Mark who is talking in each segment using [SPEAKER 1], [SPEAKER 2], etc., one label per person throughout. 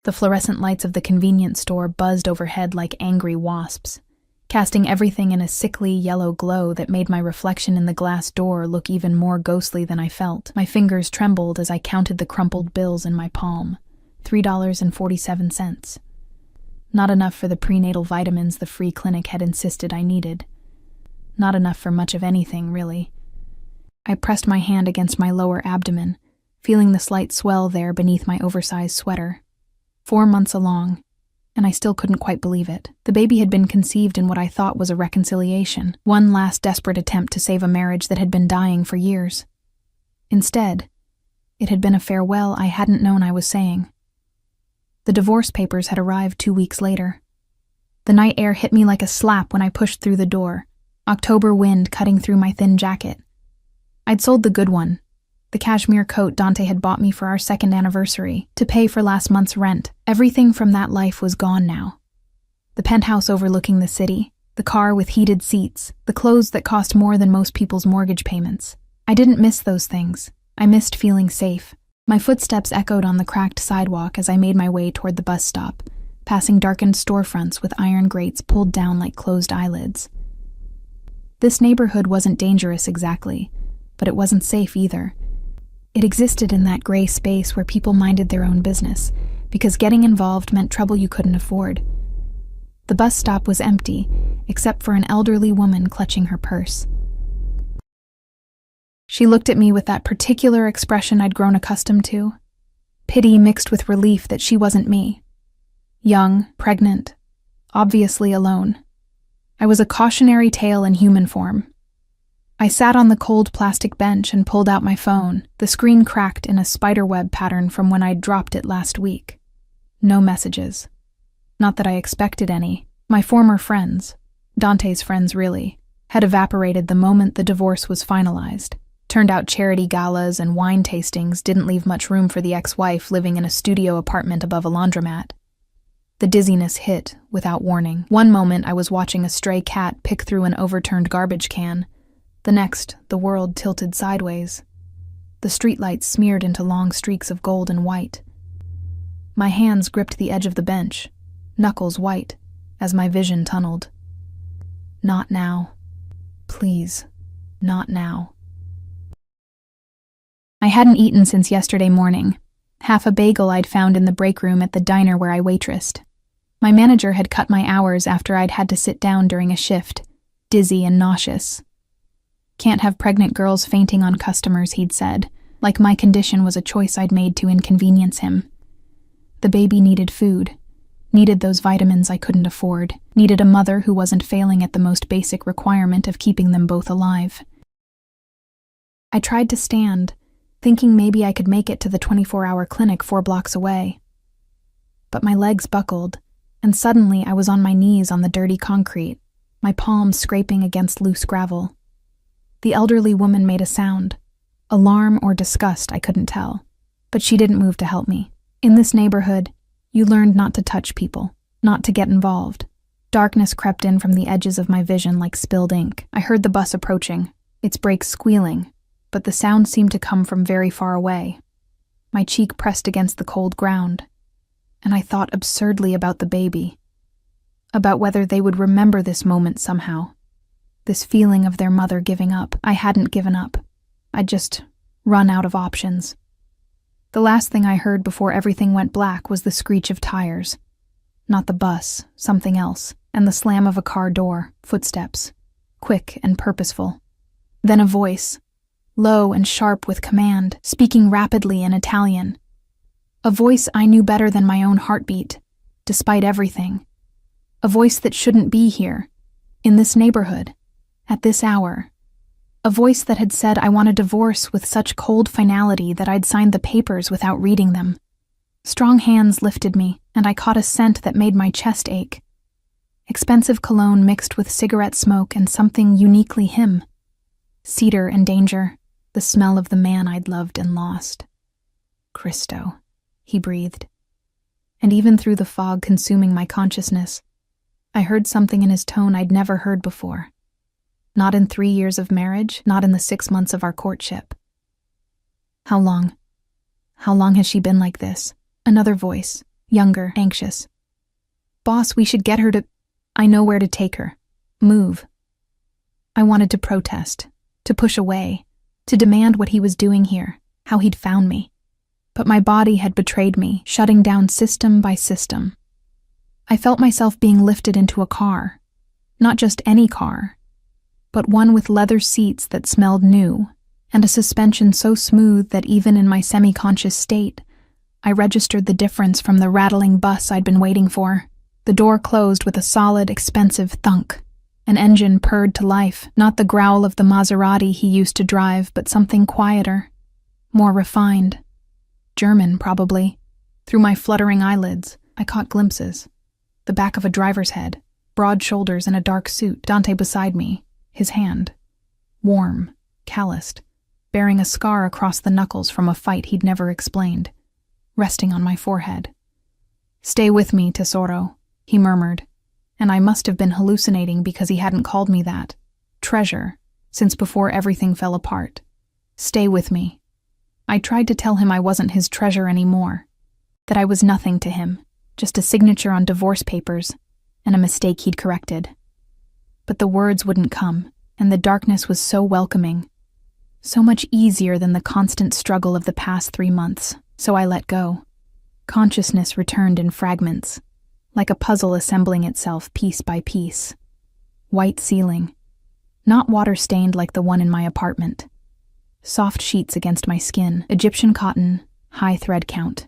[SPEAKER 1] The fluorescent lights of the convenience store buzzed overhead like angry wasps, casting everything in a sickly yellow glow that made my reflection in the glass door look even more ghostly than I felt. My fingers trembled as I counted the crumpled bills in my palm. $3.47. Not enough for the prenatal vitamins the free clinic had insisted I needed. Not enough for much of anything, really. I pressed my hand against my lower abdomen, feeling the slight swell there beneath my oversized sweater. 4 months along, and I still couldn't quite believe it. The baby had been conceived in what I thought was a reconciliation, one last desperate attempt to save a marriage that had been dying for years. Instead, it had been a farewell I hadn't known I was saying. The divorce papers had arrived 2 weeks later. The night air hit me like a slap when I pushed through the door, October wind cutting through my thin jacket. I'd sold the good one, the cashmere coat Dante had bought me for our 2nd anniversary, to pay for last month's rent. Everything from that life was gone now. The penthouse overlooking the city, the car with heated seats, the clothes that cost more than most people's mortgage payments. I didn't miss those things. I missed feeling safe. My footsteps echoed on the cracked sidewalk as I made my way toward the bus stop, passing darkened storefronts with iron grates pulled down like closed eyelids. This neighborhood wasn't dangerous exactly, but it wasn't safe either. It existed in that gray space where people minded their own business, because getting involved meant trouble you couldn't afford. The bus stop was empty, except for an elderly woman clutching her purse. She looked at me with that particular expression I'd grown accustomed to, pity mixed with relief that she wasn't me. Young, pregnant, obviously alone. I was a cautionary tale in human form. I sat on the cold plastic bench and pulled out my phone. The screen cracked in a spiderweb pattern from when I'd dropped it last week. No messages. Not that I expected any. My former friends, Dante's friends really, had evaporated the moment the divorce was finalized. Turned out charity galas and wine tastings didn't leave much room for the ex-wife living in a studio apartment above a laundromat. The dizziness hit without warning. One moment I was watching a stray cat pick through an overturned garbage can. The next, the world tilted sideways. The streetlights smeared into long streaks of gold and white. My hands gripped the edge of the bench, knuckles white, as my vision tunneled. Not now. Please, not now. I hadn't eaten since yesterday morning, half a bagel I'd found in the break room at the diner where I waitressed. My manager had cut my hours after I'd had to sit down during a shift, dizzy and nauseous. Can't have pregnant girls fainting on customers, he'd said, like my condition was a choice I'd made to inconvenience him. The baby needed food, needed those vitamins I couldn't afford, needed a mother who wasn't failing at the most basic requirement of keeping them both alive. I tried to stand, thinking maybe I could make it to the 24-hour clinic 4 blocks away. But my legs buckled, and suddenly I was on my knees on the dirty concrete, my palms scraping against loose gravel. The elderly woman made a sound. Alarm or disgust, I couldn't tell. But she didn't move to help me. In this neighborhood, you learned not to touch people, not to get involved. Darkness crept in from the edges of my vision like spilled ink. I heard the bus approaching, its brakes squealing, but the sound seemed to come from very far away. My cheek pressed against the cold ground, and I thought absurdly about the baby, about whether they would remember this moment somehow. This feeling of their mother giving up. I hadn't given up. I'd just run out of options. The last thing I heard before everything went black was the screech of tires. Not the bus, something else, and the slam of a car door, footsteps, quick and purposeful. Then a voice, low and sharp with command, speaking rapidly in Italian. A voice I knew better than my own heartbeat, despite everything. A voice that shouldn't be here, in this neighborhood. At this hour, a voice that had said I want a divorce with such cold finality that I'd signed the papers without reading them. Strong hands lifted me, and I caught a scent that made my chest ache. Expensive cologne mixed with cigarette smoke and something uniquely him. Cedar and danger, the smell of the man I'd loved and lost. Cristo, he breathed. And even through the fog consuming my consciousness, I heard something in his tone I'd never heard before. Not in 3 years of marriage, not in the 6 months of our courtship. How long? How long has she been like this? Another voice, younger, anxious. Boss, we should get her to... I know where to take her. Move. I wanted to protest, to push away, to demand what he was doing here, how he'd found me. But my body had betrayed me, shutting down system by system. I felt myself being lifted into a car. Not just any car, but one with leather seats that smelled new, and a suspension so smooth that even in my semi-conscious state, I registered the difference from the rattling bus I'd been waiting for. The door closed with a solid, expensive thunk. An engine purred to life, not the growl of the Maserati he used to drive, but something quieter, more refined. German, probably. Through my fluttering eyelids, I caught glimpses. The back of a driver's head, broad shoulders and a dark suit, Dante beside me, his hand. Warm, calloused, bearing a scar across the knuckles from a fight he'd never explained, resting on my forehead. "Stay with me, tesoro," he murmured, and I must have been hallucinating because he hadn't called me that. Treasure, since before everything fell apart. Stay with me. I tried to tell him I wasn't his treasure anymore, that I was nothing to him, just a signature on divorce papers, and a mistake he'd corrected. But the words wouldn't come, and the darkness was so welcoming, so much easier than the constant struggle of the past 3 months, so I let go. Consciousness returned in fragments, like a puzzle assembling itself piece by piece. White ceiling, not water-stained like the one in my apartment. Soft sheets against my skin, Egyptian cotton, high thread count.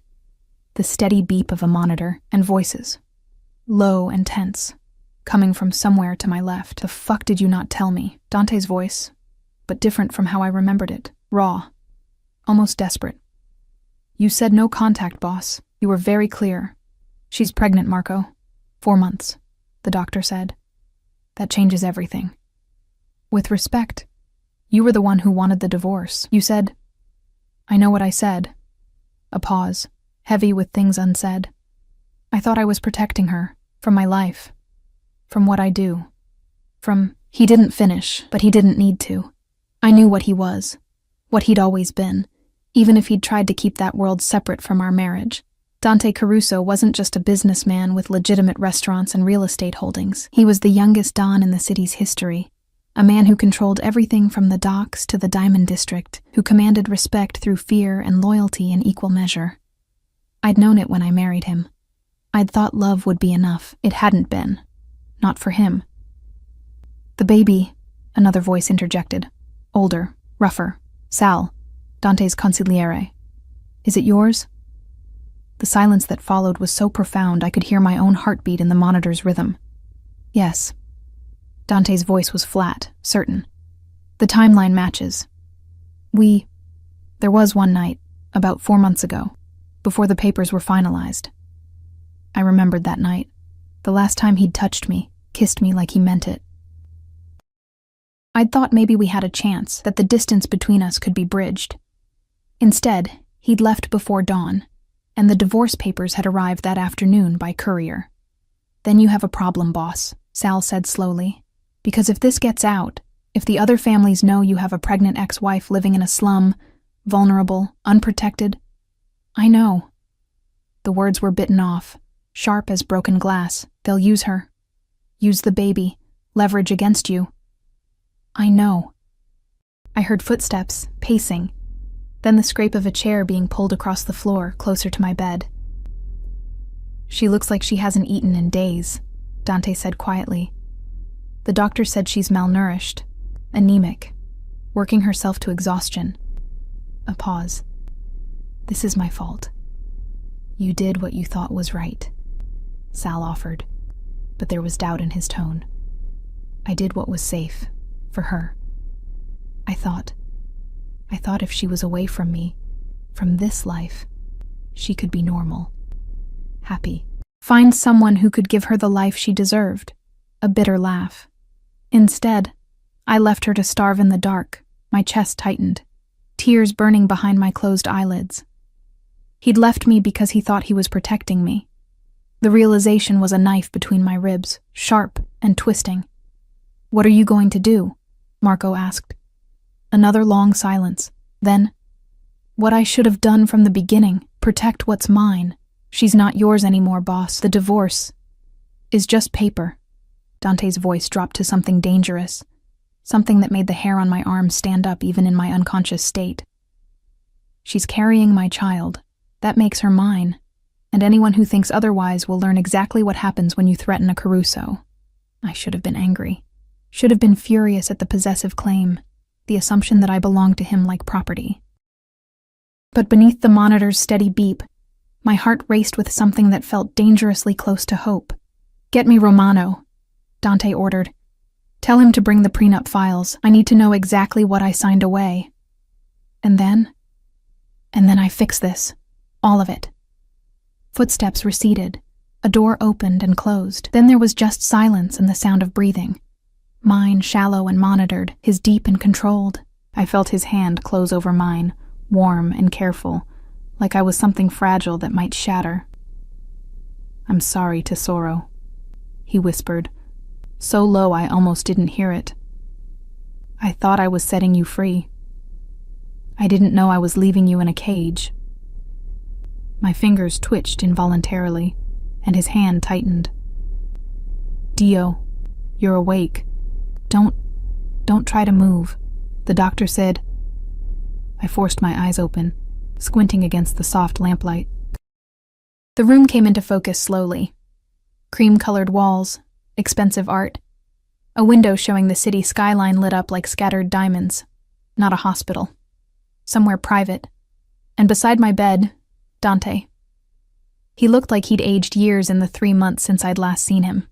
[SPEAKER 1] The steady beep of a monitor, and voices. Low and tense, coming from somewhere to my left. "The fuck did you not tell me?" Dante's voice, but different from how I remembered it. Raw, almost desperate. "You said no contact, boss. You were very clear. She's pregnant, Marco. 4 months, the doctor said. That changes everything. With respect, you were the one who wanted the divorce. You said..." "I know what I said." A pause, heavy with things unsaid. "I thought I was protecting her, from my life, from what I do, from..." He didn't finish, but he didn't need to. I knew what he was, what he'd always been, even if he'd tried to keep that world separate from our marriage. Dante Caruso wasn't just a businessman with legitimate restaurants and real estate holdings. He was the youngest Don in the city's history, a man who controlled everything from the docks to the Diamond District, who commanded respect through fear and loyalty in equal measure. I'd known it when I married him. I'd thought love would be enough. It hadn't been. Not for him. "The baby," another voice interjected. Older, rougher. Sal, Dante's consigliere. "Is it yours?" The silence that followed was so profound I could hear my own heartbeat in the monitor's rhythm. "Yes." Dante's voice was flat, certain. "The timeline matches. There was one night, about 4 months ago, before the papers were finalized. I remembered that night, the last time he'd touched me, kissed me like he meant it. I'd thought maybe we had a chance, that the distance between us could be bridged. Instead, he'd left before dawn, and the divorce papers had arrived that afternoon by courier. "Then you have a problem, boss," Sal said slowly. "Because if this gets out, if the other families know you have a pregnant ex-wife living in a slum, vulnerable, unprotected..." "I know." The words were bitten off, sharp as broken glass. "They'll use her. Use the baby. Leverage against you." "I know." I heard footsteps, pacing, then the scrape of a chair being pulled across the floor, closer to my bed. "She looks like she hasn't eaten in days," Dante said quietly. "The doctor said she's malnourished, anemic, working herself to exhaustion." A pause. "This is my fault. You did what you thought was right," Sal offered, but there was doubt in his tone. "I did what was safe, for her. I thought if she was away from me, from this life, she could be normal, happy. Find someone who could give her the life she deserved." A bitter laugh. "Instead, I left her to starve in the dark," my chest tightened, tears burning behind my closed eyelids. He'd left me because he thought he was protecting me. The realization was a knife between my ribs, sharp and twisting. "What are you going to do?" Marco asked. Another long silence. Then, "What I should have done from the beginning, protect what's mine." She's not yours anymore, boss. The divorce is just paper. Dante's voice dropped to something dangerous, something that made the hair on my arm stand up even in my unconscious state. She's carrying my child. That makes her mine, and anyone who thinks otherwise will learn exactly what happens when you threaten a Caruso. I should have been angry. Should have been furious at the possessive claim, the assumption that I belonged to him like property. But beneath the monitor's steady beep, my heart raced with something that felt dangerously close to hope. "Get me Romano," Dante ordered. "Tell him to bring the prenup files. I need to know exactly what I signed away. And then I fix this. All of it." Footsteps receded. A door opened and closed. Then there was just silence and the sound of breathing. Mine shallow and monitored, his deep and controlled. I felt his hand close over mine, warm and careful, like I was something fragile that might shatter. "I'm sorry, Tesoro," he whispered, so low I almost didn't hear it. "I thought I was setting you free. I didn't know I was leaving you in a cage." My fingers twitched involuntarily, and his hand tightened. "Dio, you're awake. Don't try to move," the doctor said. I forced my eyes open, squinting against the soft lamplight. The room came into focus slowly. Cream-colored walls, expensive art, a window showing the city skyline lit up like scattered diamonds. Not a hospital. Somewhere private. And beside my bed, Dante. He looked like he'd aged years in the 3 months since I'd last seen him.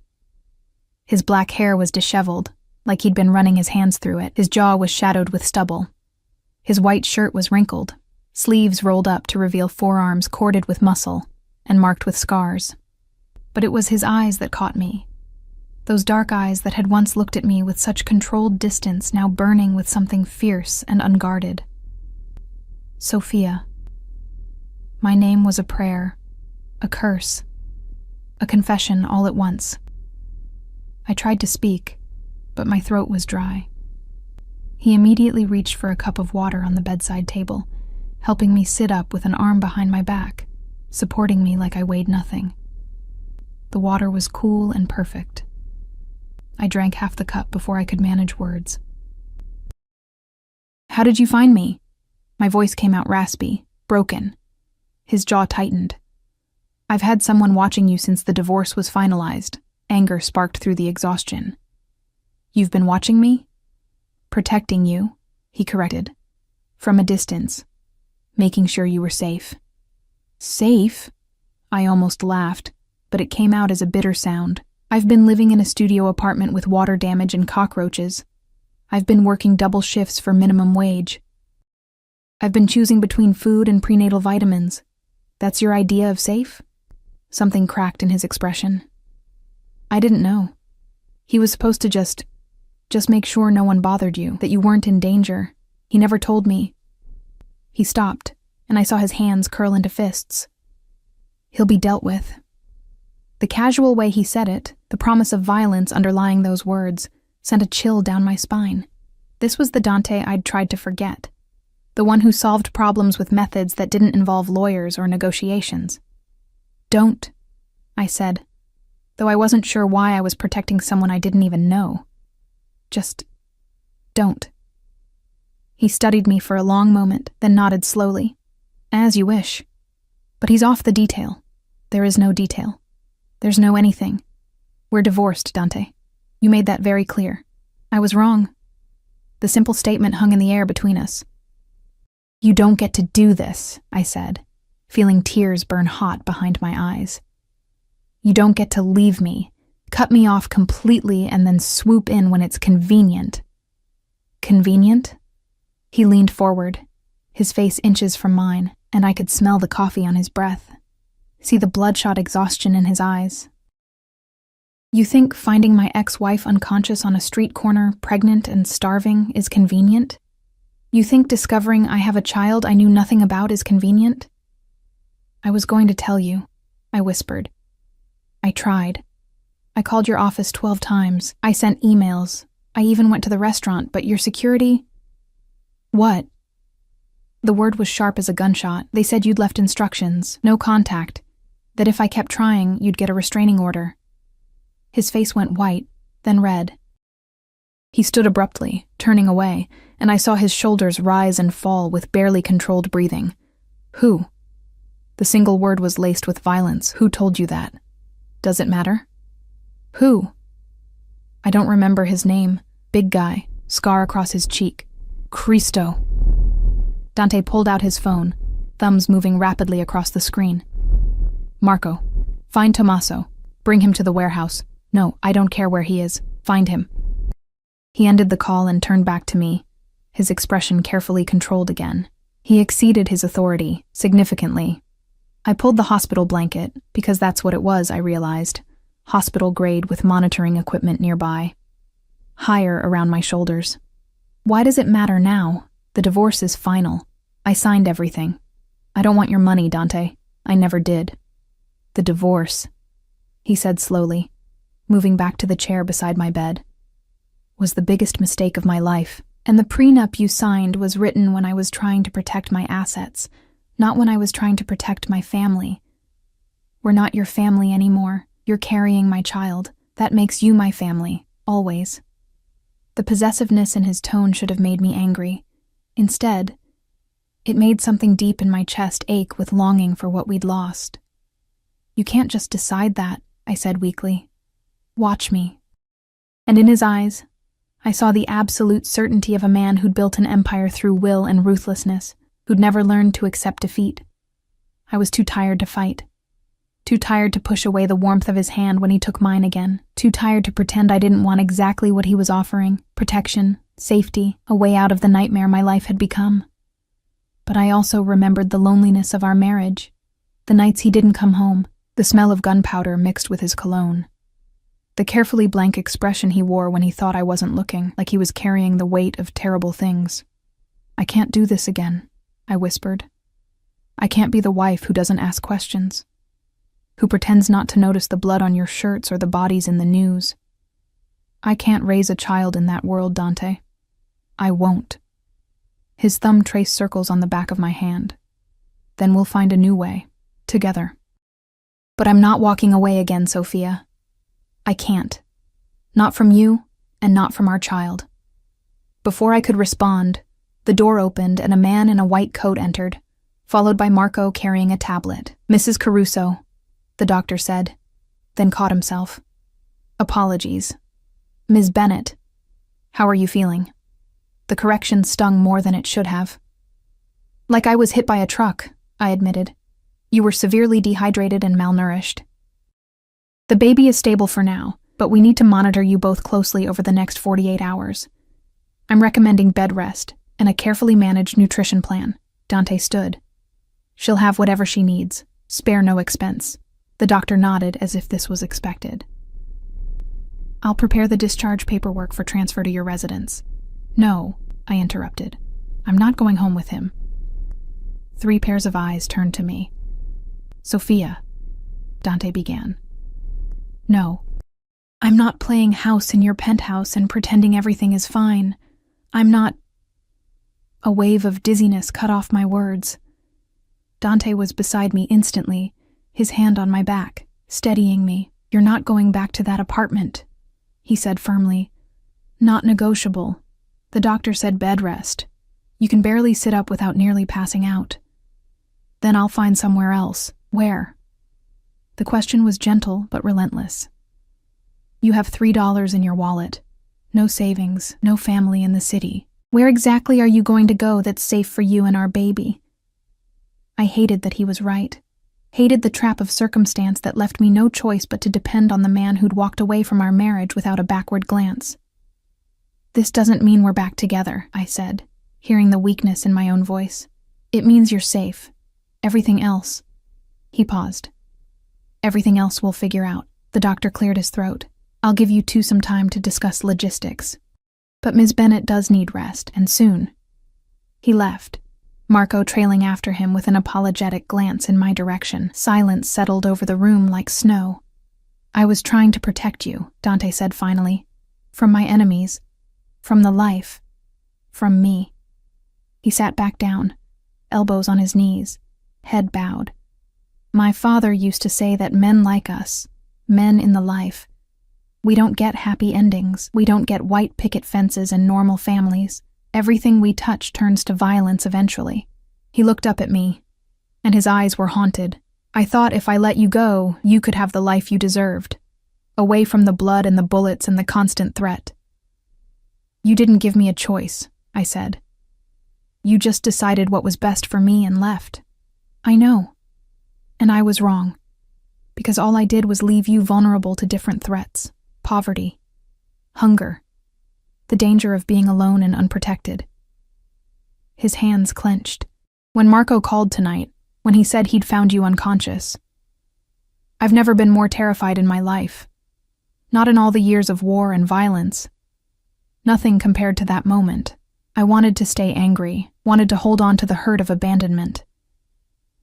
[SPEAKER 1] His black hair was disheveled, like he'd been running his hands through it. His jaw was shadowed with stubble. His white shirt was wrinkled, sleeves rolled up to reveal forearms corded with muscle and marked with scars. But it was his eyes that caught me. Those dark eyes that had once looked at me with such controlled distance, now burning with something fierce and unguarded. Sophia. My name was a prayer, a curse, a confession all at once. I tried to speak, but my throat was dry. He immediately reached for a cup of water on the bedside table, helping me sit up with an arm behind my back, supporting me like I weighed nothing. The water was cool and perfect. I drank half the cup before I could manage words. "How did you find me?" My voice came out raspy, broken. His jaw tightened. "I've had someone watching you since the divorce was finalized." Anger sparked through the exhaustion. "You've been watching me?" "Protecting you," he corrected. "From a distance. Making sure you were safe." "Safe?" I almost laughed, but it came out as a bitter sound. "I've been living in a studio apartment with water damage and cockroaches. I've been working double shifts for minimum wage. I've been choosing between food and prenatal vitamins. That's your idea of safe?" Something cracked in his expression. "I didn't know. He was supposed to just make sure no one bothered you, that you weren't in danger. He never told me." He stopped, and I saw his hands curl into fists. "He'll be dealt with." The casual way he said it, the promise of violence underlying those words, sent a chill down my spine. This was the Dante I'd tried to forget. The one who solved problems with methods that didn't involve lawyers or negotiations. "Don't," I said, though I wasn't sure why I was protecting someone I didn't even know. "Just don't." He studied me for a long moment, then nodded slowly. "As you wish. But he's off the detail. There is no detail. There's no anything. We're divorced, Dante. You made that very clear. I was wrong. The simple statement hung in the air between us." "You don't get to do this," I said, feeling tears burn hot behind my eyes. "You don't get to leave me, cut me off completely, and then swoop in when it's convenient." "Convenient?" He leaned forward, his face inches from mine, and I could smell the coffee on his breath, see the bloodshot exhaustion in his eyes. "You think finding my ex-wife unconscious on a street corner, pregnant and starving, is convenient? You think discovering I have a child I knew nothing about is convenient?" "I was going to tell you," I whispered. "I tried. I called your office 12 times. I sent emails. I even went to the restaurant, but your security—" "What?" The word was sharp as a gunshot. "They said you'd left instructions. No contact. That if I kept trying, you'd get a restraining order. His face went white, then red. He stood abruptly, turning away, and I saw his shoulders rise and fall with barely controlled breathing. Who? The single word was laced with violence. Who told you that? Does it matter? Who? I don't remember his name. Big guy, scar across his cheek. Cristo. Dante pulled out his phone, thumbs moving rapidly across the screen. Marco, find Tommaso. Bring him to the warehouse. No, I don't care where he is. Find him. He ended the call and turned back to me, his expression carefully controlled again. He exceeded his authority, significantly. I pulled the hospital blanket, because that's what it was, I realized. Hospital grade with monitoring equipment nearby. Higher around my shoulders. Why does it matter now? The divorce is final. I signed everything. I don't want your money, Dante. I never did. The divorce, he said slowly, moving back to the chair beside my bed, was the biggest mistake of my life. And the prenup you signed was written when I was trying to protect my assets, not when I was trying to protect my family. We're not your family anymore. You're carrying my child. That makes you my family, always. The possessiveness in his tone should have made me angry. Instead, it made something deep in my chest ache with longing for what we'd lost. You can't just decide that, I said weakly. Watch me. And in his eyes, I saw the absolute certainty of a man who'd built an empire through will and ruthlessness, who'd never learned to accept defeat. I was too tired to fight. Too tired to push away the warmth of his hand when he took mine again. Too tired to pretend I didn't want exactly what he was offering: protection, safety, a way out of the nightmare my life had become. But I also remembered the loneliness of our marriage, the nights he didn't come home, the smell of gunpowder mixed with his cologne. The carefully blank expression he wore when he thought I wasn't looking, like he was carrying the weight of terrible things. I can't do this again, I whispered. I can't be the wife who doesn't ask questions, who pretends not to notice the blood on your shirts or the bodies in the news. I can't raise a child in that world, Dante. I won't. His thumb traced circles on the back of my hand. Then we'll find a new way, together. But I'm not walking away again, Sophia. I can't. Not from you, and not from our child. Before I could respond, the door opened and a man in a white coat entered, followed by Marco carrying a tablet. Mrs. Caruso, the doctor said, then caught himself. Apologies. Ms. Bennett, how are you feeling? The correction stung more than it should have. Like I was hit by a truck, I admitted. You were severely dehydrated and malnourished. The baby is stable for now, but we need to monitor you both closely over the next 48 hours. I'm recommending bed rest and a carefully managed nutrition plan. Dante stood. She'll have whatever she needs. Spare no expense. The doctor nodded as if this was expected. I'll prepare the discharge paperwork for transfer to your residence. No, I interrupted. I'm not going home with him. 3 pairs of eyes turned to me. Sophia, Dante began. No. I'm not playing house in your penthouse and pretending everything is fine. I'm not... A wave of dizziness cut off my words. Dante was beside me instantly, his hand on my back, steadying me. You're not going back to that apartment, he said firmly. Not negotiable. The doctor said bed rest. You can barely sit up without nearly passing out. Then I'll find somewhere else. Where? The question was gentle but relentless. You have $3 in your wallet. No savings, no family in the city. Where exactly are you going to go that's safe for you and our baby? I hated that he was right. Hated the trap of circumstance that left me no choice but to depend on the man who'd walked away from our marriage without a backward glance. This doesn't mean we're back together, I said, hearing the weakness in my own voice. It means you're safe. Everything else. He paused. Everything else we'll figure out. The doctor cleared his throat. I'll give you two some time to discuss logistics. But Ms. Bennett does need rest, and soon. He left, Marco trailing after him with an apologetic glance in my direction. Silence settled over the room like snow. I was trying to protect you, Dante said finally. From my enemies. From the life. From me. He sat back down, elbows on his knees, head bowed. My father used to say that men like us, men in the life, we don't get happy endings. We don't get white picket fences and normal families. Everything we touch turns to violence eventually. He looked up at me, and his eyes were haunted. I thought if I let you go, you could have the life you deserved, away from the blood and the bullets and the constant threat. You didn't give me a choice, I said. You just decided what was best for me and left. I know. And I was wrong, because all I did was leave you vulnerable to different threats, poverty, hunger, the danger of being alone and unprotected. His hands clenched. When Marco called tonight, when he said he'd found you unconscious, I've never been more terrified in my life. Not in all the years of war and violence. Nothing compared to that moment. I wanted to stay angry, wanted to hold on to the hurt of abandonment.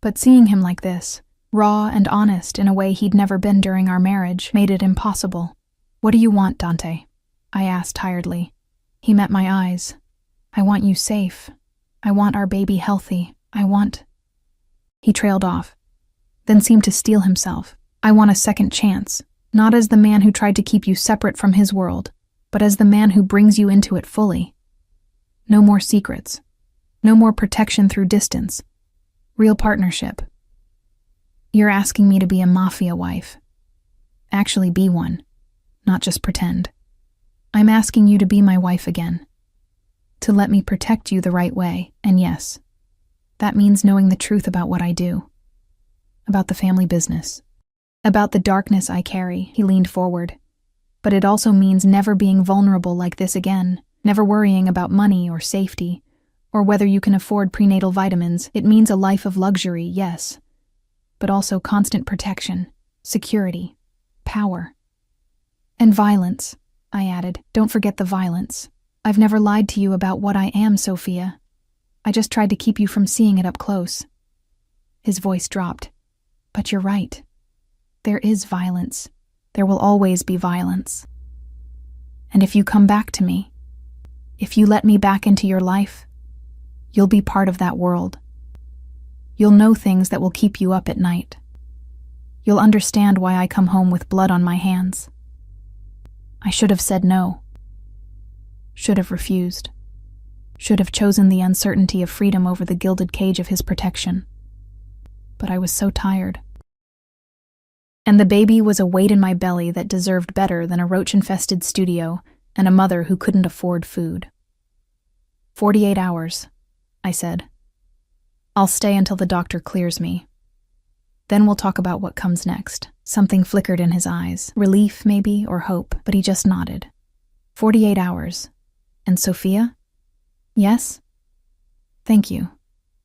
[SPEAKER 1] But seeing him like this, raw and honest in a way he'd never been during our marriage, made it impossible. What do you want, Dante? I asked tiredly. He met my eyes. I want you safe. I want our baby healthy. He trailed off, then seemed to steel himself. I want a second chance, not as the man who tried to keep you separate from his world, but as the man who brings you into it fully. No more secrets. No more protection through distance. Real partnership. You're asking me to be a Mafia wife. Actually be one, not just pretend. I'm asking you to be my wife again. To let me protect you the right way, and yes, that means knowing the truth about what I do. About the family business. About the darkness I carry. He leaned forward. But it also means never being vulnerable like this again. Never worrying about money or safety, or whether you can afford prenatal vitamins. It means a life of luxury, yes, but also constant protection, security, power. And violence, I added. Don't forget the violence. I've never lied to you about what I am, Sophia. I just tried to keep you from seeing it up close. His voice dropped. But you're right. There is violence. There will always be violence. And if you come back to me, if you let me back into your life, you'll be part of that world. You'll know things that will keep you up at night. You'll understand why I come home with blood on my hands. I should have said no. Should have refused. Should have chosen the uncertainty of freedom over the gilded cage of his protection. But I was so tired. And the baby was a weight in my belly that deserved better than a roach-infested studio and a mother who couldn't afford food. 48 hours, I said. I'll stay until the doctor clears me. Then we'll talk about what comes next. Something flickered in his eyes. Relief, maybe, or hope, but he just nodded. 48 hours. And Sophia? Yes? Thank you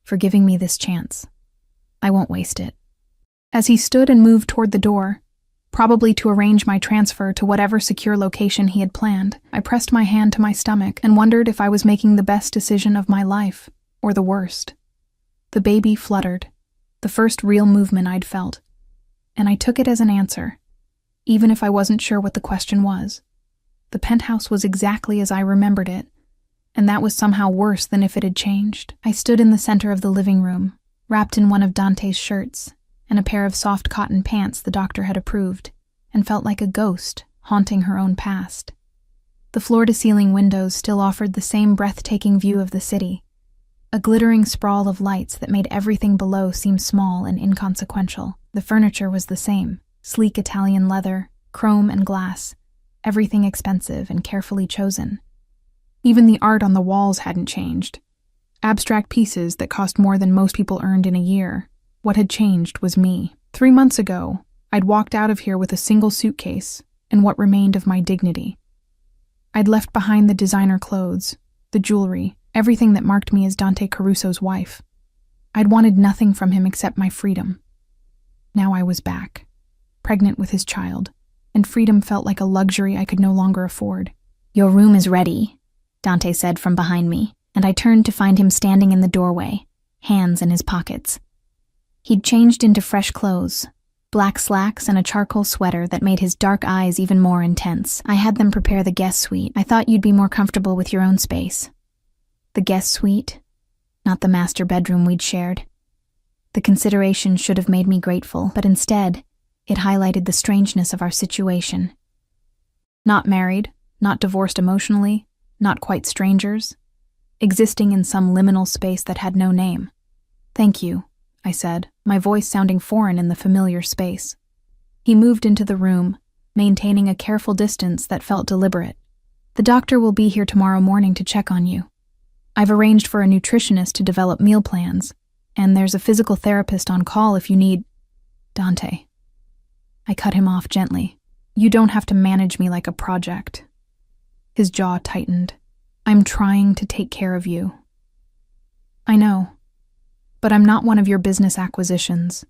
[SPEAKER 1] for giving me this chance. I won't waste it. As he stood and moved toward the door, probably to arrange my transfer to whatever secure location he had planned, I pressed my hand to my stomach and wondered if I was making the best decision of my life, or the worst. The baby fluttered, the first real movement I'd felt, and I took it as an answer, even if I wasn't sure what the question was. The penthouse was exactly as I remembered it, and that was somehow worse than if it had changed. I stood in the center of the living room, wrapped in one of Dante's shirts, and a pair of soft cotton pants the doctor had approved, and felt like a ghost haunting her own past. The floor-to-ceiling windows still offered the same breathtaking view of the city, a glittering sprawl of lights that made everything below seem small and inconsequential. The furniture was the same, sleek Italian leather, chrome and glass, everything expensive and carefully chosen. Even the art on the walls hadn't changed. Abstract pieces that cost more than most people earned in a year. What had changed was me. 3 months ago, I'd walked out of here with a single suitcase and what remained of my dignity. I'd left behind the designer clothes, the jewelry, everything that marked me as Dante Caruso's wife. I'd wanted nothing from him except my freedom. Now I was back, pregnant with his child, and freedom felt like a luxury I could no longer afford.
[SPEAKER 2] Your room is ready, Dante said from behind me, and I turned to find him standing in the doorway, hands in his pockets. He'd changed into fresh clothes, black slacks and a charcoal sweater that made his dark eyes even more intense. I had them prepare the guest suite. I thought you'd be more comfortable with your own space. The guest suite, not the master bedroom we'd shared. The consideration should have made me grateful, but instead, it highlighted the strangeness of our situation. Not married, not divorced emotionally, not quite strangers, existing in some liminal space that had no name. "Thank you," I said, my voice sounding foreign in the familiar space. He moved into the room, maintaining a careful distance that felt deliberate. "The doctor will be here tomorrow morning to check on you. I've arranged for a nutritionist to develop meal plans, and there's a physical therapist on call if you need—" "Dante." I cut him off gently. "You don't have to manage me like a project." His jaw tightened. "I'm trying to take care of you." "I know, but I'm not one of your business acquisitions.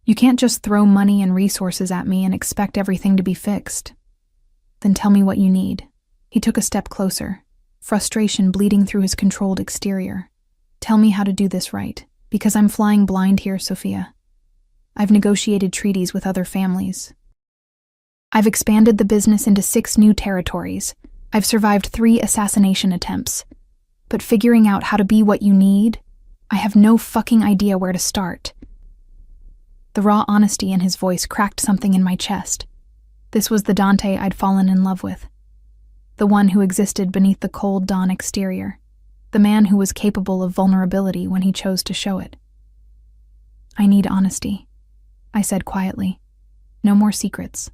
[SPEAKER 2] You can't just throw money and resources at me and expect everything to be fixed." "Then tell me what you need." He took a step closer, frustration bleeding through his controlled exterior. "Tell me how to do this right, because I'm flying blind here, Sophia. I've negotiated treaties with other families. I've expanded the business into 6 new territories. I've survived 3 assassination attempts. But figuring out how to be what you need, I have no fucking idea where to start." The raw honesty in his voice cracked something in my chest. This was the Dante I'd fallen in love with. The one who existed beneath the cold dawn exterior. The man who was capable of vulnerability when he chose to show it. "I need honesty," I said quietly. "No more secrets.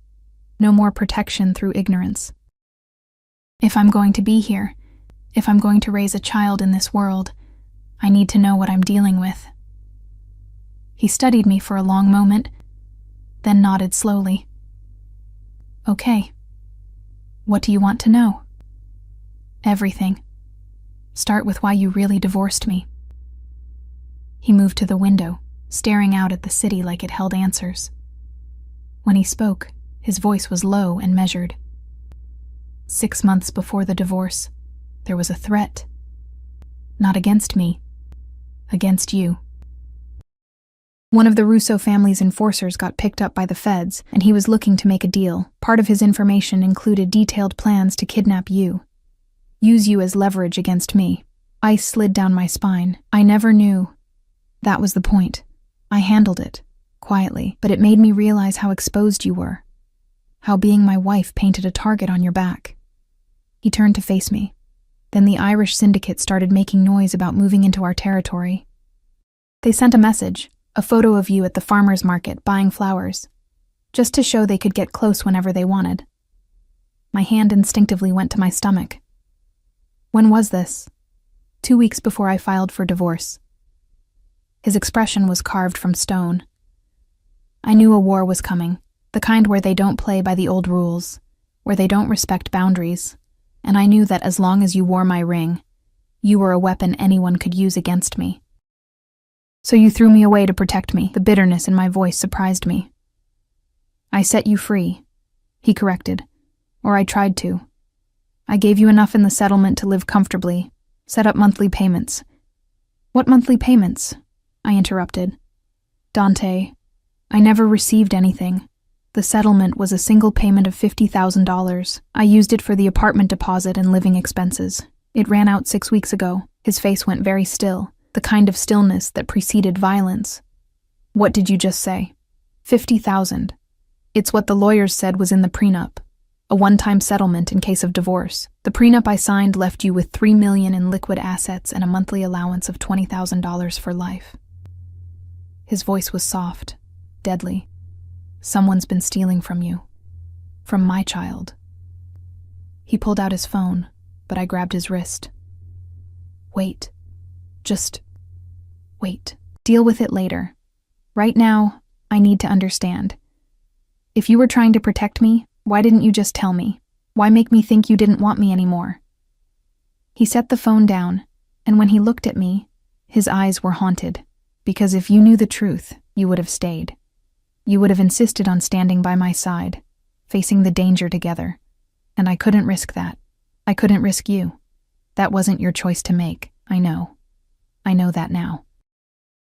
[SPEAKER 2] No more protection through ignorance. If I'm going to be here, if I'm going to raise a child in this world, I need to know what I'm dealing with." He studied me for a long moment, then nodded slowly. "Okay. What do you want to know?" "Everything. Start with why you really divorced me." He moved to the window, staring out at the city like it held answers. When he spoke, his voice was low and measured. 6 months before the divorce, there was a threat. Not against me, against you. One of the Russo family's enforcers got picked up by the feds, and he was looking to make a deal. Part of his information included detailed plans to kidnap you. Use you as leverage against me. Ice slid down my spine. I never knew. That was the point. I handled it, quietly, but it made me realize how exposed you were. How being my wife painted a target on your back. He turned to face me. Then the Irish syndicate started making noise about moving into our territory. They sent a message, a photo of you at the farmer's market buying flowers, just to show they could get close whenever they wanted. My hand instinctively went to my stomach. When was this? 2 weeks before I filed for divorce. His expression was carved from stone. I knew a war was coming, the kind where they don't play by the old rules, where they don't respect boundaries, and I knew that as long as you wore my ring, you were a weapon anyone could use against me. "So you threw me away to protect me." The bitterness in my voice surprised me. "I set you free," he corrected, "or I tried to. I gave you enough in the settlement to live comfortably, set up monthly payments." "What monthly payments?" I interrupted. "Dante, I never received anything. The settlement was a single payment of $50,000. I used it for the apartment deposit and living expenses. It ran out 6 weeks ago." His face went very still, the kind of stillness that preceded violence. "What did you just say?" $50,000. It's what the lawyers said was in the prenup. A one-time settlement in case of divorce. The prenup I signed left you with $3 million in liquid assets and a monthly allowance of $20,000 for life. His voice was soft, deadly. "Someone's been stealing from you. From my child." He pulled out his phone, but I grabbed his wrist. "Wait. Just wait. Deal with it later. Right now, I need to understand. If you were trying to protect me, why didn't you just tell me? Why make me think you didn't want me anymore?" He set the phone down, and when he looked at me, his eyes were haunted. "Because if you knew the truth, you would have stayed. You would have insisted on standing by my side, facing the danger together. And I couldn't risk that. I couldn't risk you. That wasn't your choice to make, I know. I know that now."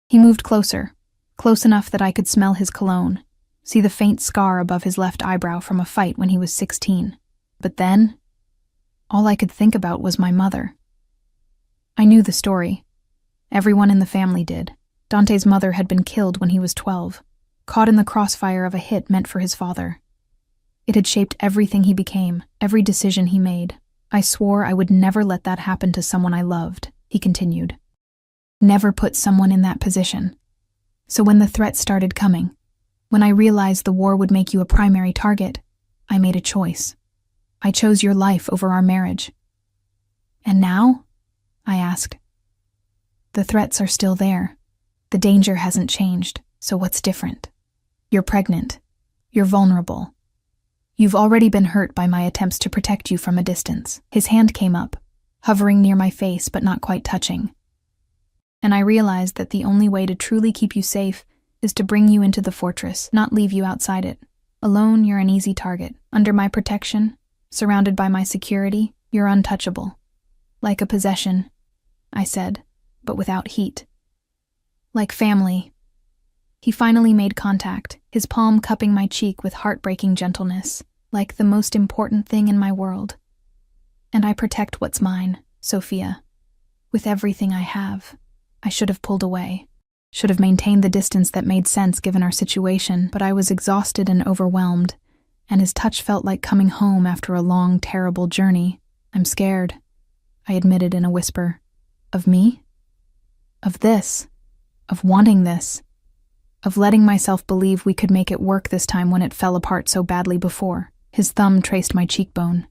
[SPEAKER 2] He moved closer, close enough that I could smell his cologne, see the faint scar above his left eyebrow from a fight when he was 16. But then, all I could think about was my mother. I knew the story. Everyone in the family did.
[SPEAKER 1] Dante's mother had been killed when he was 12, caught in the crossfire of a hit meant for his father. It had shaped everything he became, every decision he made. I swore I would never let that happen to someone I loved, he continued. Never put someone in that position. So when the threats started coming, when I realized the war would make you a primary target, I made a choice. I chose your life over our marriage. And now? I asked. The threats are still there. The danger hasn't changed, so what's different? You're pregnant. You're vulnerable. You've already been hurt by my attempts to protect you from a distance. His hand came up, hovering near my face but not quite touching. And I realized that the only way to truly keep you safe is to bring you into the fortress, not leave you outside it. Alone, you're an easy target. Under my protection, surrounded by my security, you're untouchable. Like a possession, I said, but without heat. Like family. He finally made contact, his palm cupping my cheek with heartbreaking gentleness, like the most important thing in my world. And I protect what's mine, Sophia. With everything I have. I should have pulled away, should have maintained the distance that made sense given our situation, but I was exhausted and overwhelmed, and his touch felt like coming home after a long, terrible journey. I'm scared, I admitted in a whisper. Of me? Of this? Of wanting this? Of letting myself believe we could make it work this time when it fell apart so badly before. His thumb traced my cheekbone.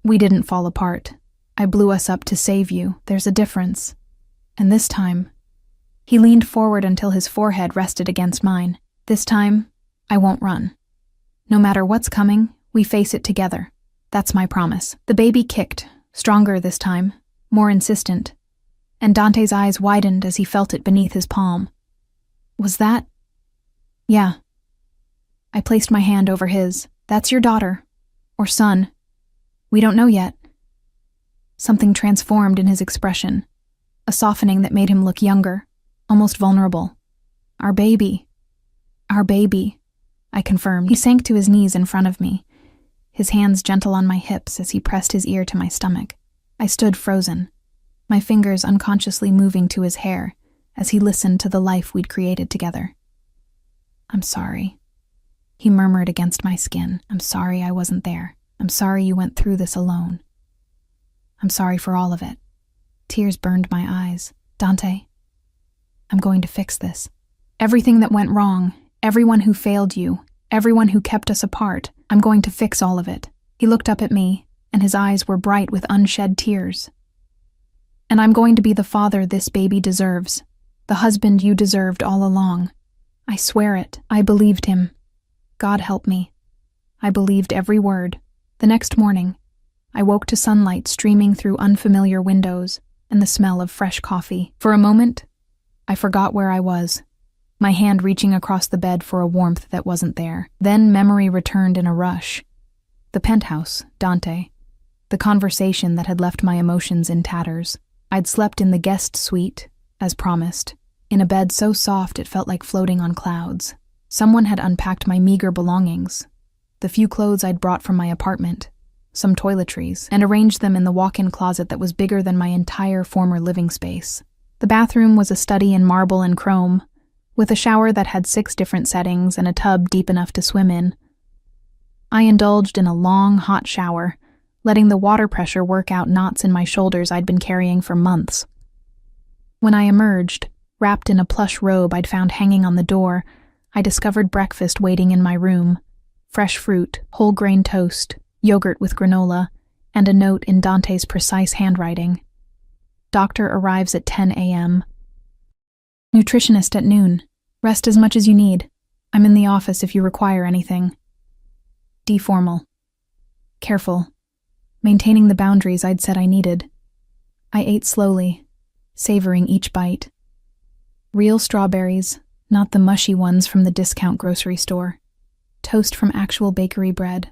[SPEAKER 1] We didn't fall apart. I blew us up to save you. There's a difference. And this time, he leaned forward until his forehead rested against mine. This time, I won't run. No matter what's coming, we face it together. That's my promise. The baby kicked, stronger this time, more insistent, and Dante's eyes widened as he felt it beneath his palm. Was that? Yeah. I placed my hand over his. That's your daughter. Or son. We don't know yet. Something transformed in his expression. A softening that made him look younger, almost vulnerable. Our baby, I confirmed. He sank to his knees in front of me, his hands gentle on my hips as he pressed his ear to my stomach. I stood frozen, my fingers unconsciously moving to his hair as he listened to the life we'd created together. I'm sorry, he murmured against my skin. I'm sorry I wasn't there. I'm sorry you went through this alone. I'm sorry for all of it. Tears burned my eyes. Dante, I'm going to fix this. Everything that went wrong, everyone who failed you, everyone who kept us apart, I'm going to fix all of it. He looked up at me, and his eyes were bright with unshed tears. And I'm going to be the father this baby deserves, the husband you deserved all along. I swear it. I believed him. God help me. I believed every word. The next morning, I woke to sunlight streaming through unfamiliar windows and the smell of fresh coffee. For a moment, I forgot where I was, my hand reaching across the bed for a warmth that wasn't there. Then memory returned in a rush. The penthouse, Dante. The conversation that had left my emotions in tatters. I'd slept in the guest suite, as promised, in a bed so soft it felt like floating on clouds. Someone had unpacked my meager belongings, the few clothes I'd brought from my apartment, some toiletries, and arranged them in the walk-in closet that was bigger than my entire former living space. The bathroom was a study in marble and chrome, with a shower that had 6 different settings and a tub deep enough to swim in. I indulged in a long, hot shower, letting the water pressure work out knots in my shoulders I'd been carrying for months. When I emerged, wrapped in a plush robe I'd found hanging on the door, I discovered breakfast waiting in my room. Fresh fruit, whole grain toast, yogurt with granola, and a note in Dante's precise handwriting. Doctor arrives at 10 a.m. Nutritionist at noon. Rest as much as you need. I'm in the office if you require anything. D formal. Careful. Maintaining the boundaries I'd said I needed. I ate slowly, savoring each bite. Real strawberries, not the mushy ones from the discount grocery store. Toast from actual bakery bread.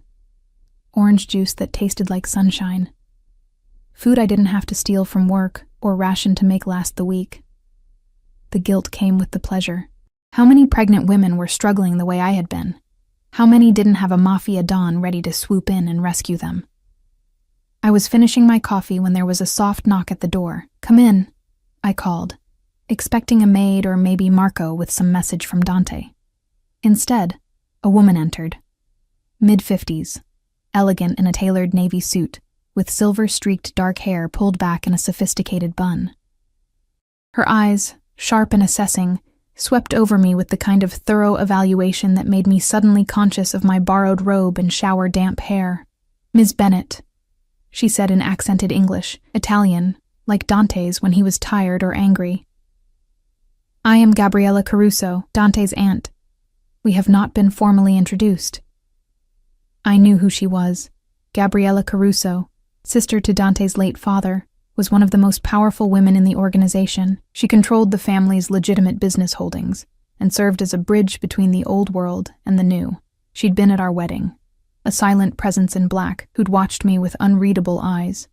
[SPEAKER 1] Orange juice that tasted like sunshine. Food I didn't have to steal from work or ration to make last the week. The guilt came with the pleasure. How many pregnant women were struggling the way I had been? How many didn't have a Mafia Don ready to swoop in and rescue them? I was finishing my coffee when there was a soft knock at the door. Come in, I called, expecting a maid or maybe Marco with some message from Dante. Instead, a woman entered. Mid-50s, elegant in a tailored navy suit, with silver-streaked dark hair pulled back in a sophisticated bun. Her eyes, sharp and assessing, swept over me with the kind of thorough evaluation that made me suddenly conscious of my borrowed robe and shower-damp hair. "Ms. Bennett," she said in accented English, Italian, like Dante's when he was tired or angry. "I am Gabriella Caruso, Dante's aunt. We have not been formally introduced." I knew who she was. Gabriella Caruso, sister to Dante's late father, was one of the most powerful women in the organization. She controlled the family's legitimate business holdings and served as a bridge between the old world and the new. She'd been at our wedding, a silent presence in black who'd watched me with unreadable eyes.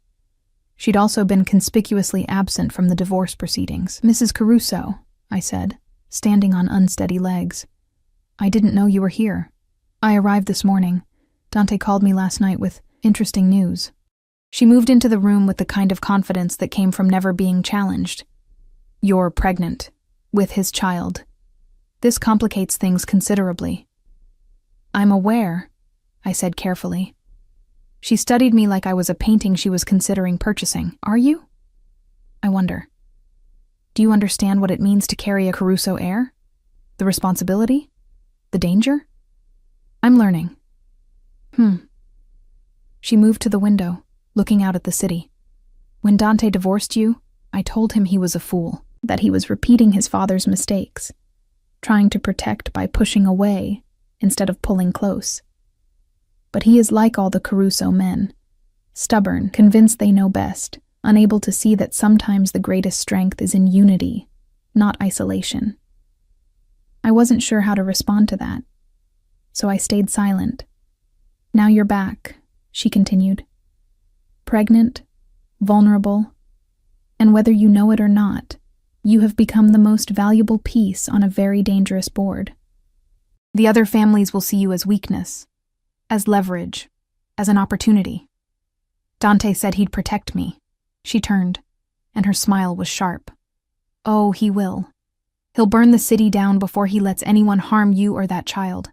[SPEAKER 1] She'd also been conspicuously absent from the divorce proceedings. "Mrs. Caruso," I said, standing on unsteady legs. "I didn't know you were here. I arrived this morning. Dante called me last night with interesting news." She moved into the room with the kind of confidence that came from never being challenged. "You're pregnant. With his child. This complicates things considerably." "I'm aware," I said carefully. She studied me like I was a painting she was considering purchasing. "Are you? I wonder. Do you understand what it means to carry a Caruso heir? The responsibility? The danger?" "I'm learning." She moved to the window, looking out at the city. "When Dante divorced you, I told him he was a fool, that he was repeating his father's mistakes, trying to protect by pushing away instead of pulling close. But he is like all the Caruso men, stubborn, convinced they know best, unable to see that sometimes the greatest strength is in unity, not isolation." I wasn't sure how to respond to that, so I stayed silent. "Now you're back," she continued. "Pregnant, vulnerable, and whether you know it or not, you have become the most valuable piece on a very dangerous board. The other families will see you as weakness, as leverage, as an opportunity. Dante said he'd protect me." She turned, and her smile was sharp. "Oh, he will. He'll burn the city down before he lets anyone harm you or that child.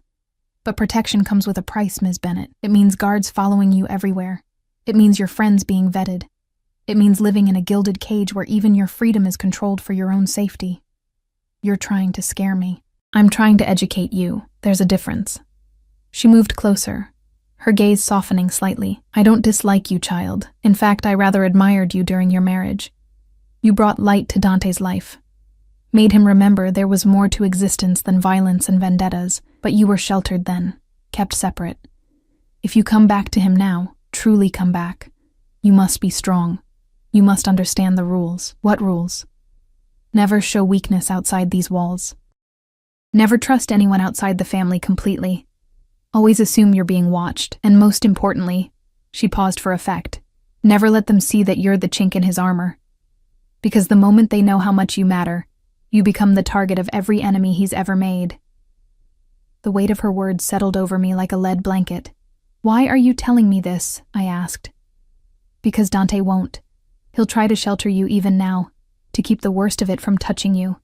[SPEAKER 1] But protection comes with a price, Ms. Bennett. It means guards following you everywhere. It means your friends being vetted. It means living in a gilded cage where even your freedom is controlled for your own safety. You're trying to scare me. I'm trying to educate you. There's a difference." She moved closer, her gaze softening slightly. "I don't dislike you, child. In fact, I rather admired you during your marriage. You brought light to Dante's life, made him remember there was more to existence than violence and vendettas, but you were sheltered then, kept separate. If you come back to him now, truly come back, you must be strong. You must understand the rules." "What rules?" "Never show weakness outside these walls. Never trust anyone outside the family completely. Always assume you're being watched, and most importantly," she paused for effect, "never let them see that you're the chink in his armor. Because the moment they know how much you matter, you become the target of every enemy he's ever made." The weight of her words settled over me like a lead blanket. "Why are you telling me this?" I asked. "Because Dante won't. He'll try to shelter you even now, to keep the worst of it from touching you.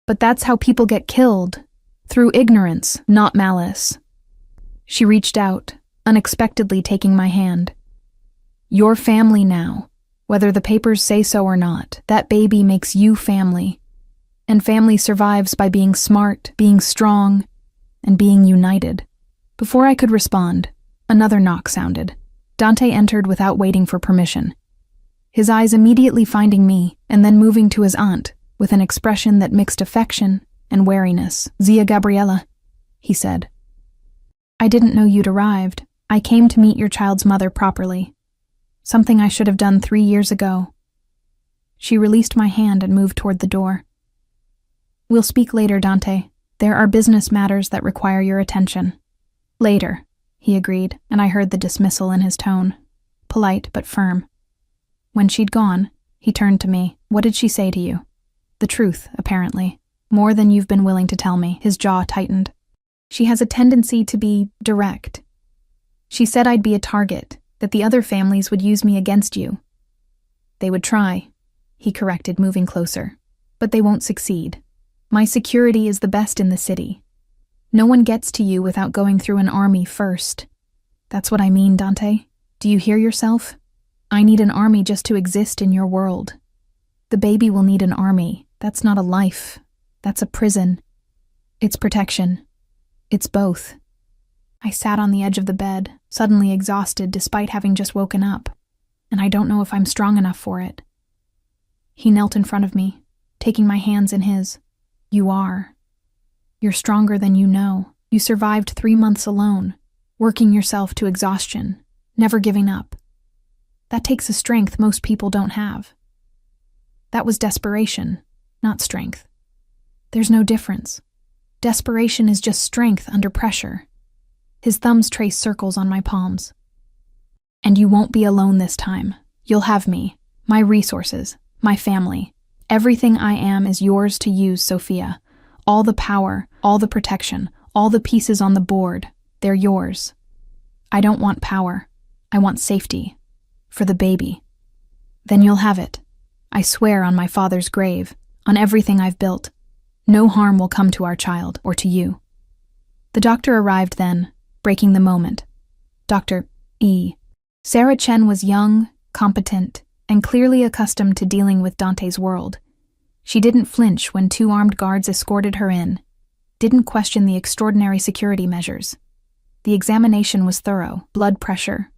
[SPEAKER 1] But that's how people get killed, through ignorance, not malice." She reached out, unexpectedly taking my hand. "Your family now, whether the papers say so or not. That baby makes you family. And family survives by being smart, being strong, and being united." Before I could respond, another knock sounded. Dante entered without waiting for permission, his eyes immediately finding me and then moving to his aunt with an expression that mixed affection and wariness. "Zia Gabriella," he said. "I didn't know you'd arrived. I came to meet your child's mother properly. Something I should have done 3 years ago." She released my hand and moved toward the door. "We'll speak later, Dante. There are business matters that require your attention." "Later," he agreed, and I heard the dismissal in his tone, polite but firm. When she'd gone, he turned to me. "What did she say to you?" "The truth, apparently. More than you've been willing to tell me." His jaw tightened. "She has a tendency to be direct. She said I'd be a target, that the other families would use me against you." "They would try," he corrected, moving closer. But they won't succeed. My security is the best in the city. No one gets to you without going through an army first. That's what I mean, Dante. Do you hear yourself? I need an army just to exist in your world. The baby will need an army. That's not a life. That's a prison. It's protection. It's both. I sat on the edge of the bed, suddenly exhausted despite having just woken up, and I don't know if I'm strong enough for it. He knelt in front of me, taking my hands in his. You are. You're stronger than you know. You survived 3 months alone, working yourself to exhaustion, never giving up. That takes a strength most people don't have. That was desperation, not strength. There's no difference. Desperation is just strength under pressure. His thumbs trace circles on my palms. And you won't be alone this time. You'll have me, my resources, my family. Everything I am is yours to use, Sophia. All the power, all the protection, all the pieces on the board, they're yours. I don't want power. I want safety. For the baby. Then you'll have it. I swear on my father's grave, on everything I've built. No harm will come to our child or to you. The doctor arrived then, breaking the moment. Dr. E. Sarah Chen was young, competent, and clearly accustomed to dealing with Dante's world. She didn't flinch when 2 armed guards escorted her in, didn't question the extraordinary security measures. The examination was thorough: blood pressure,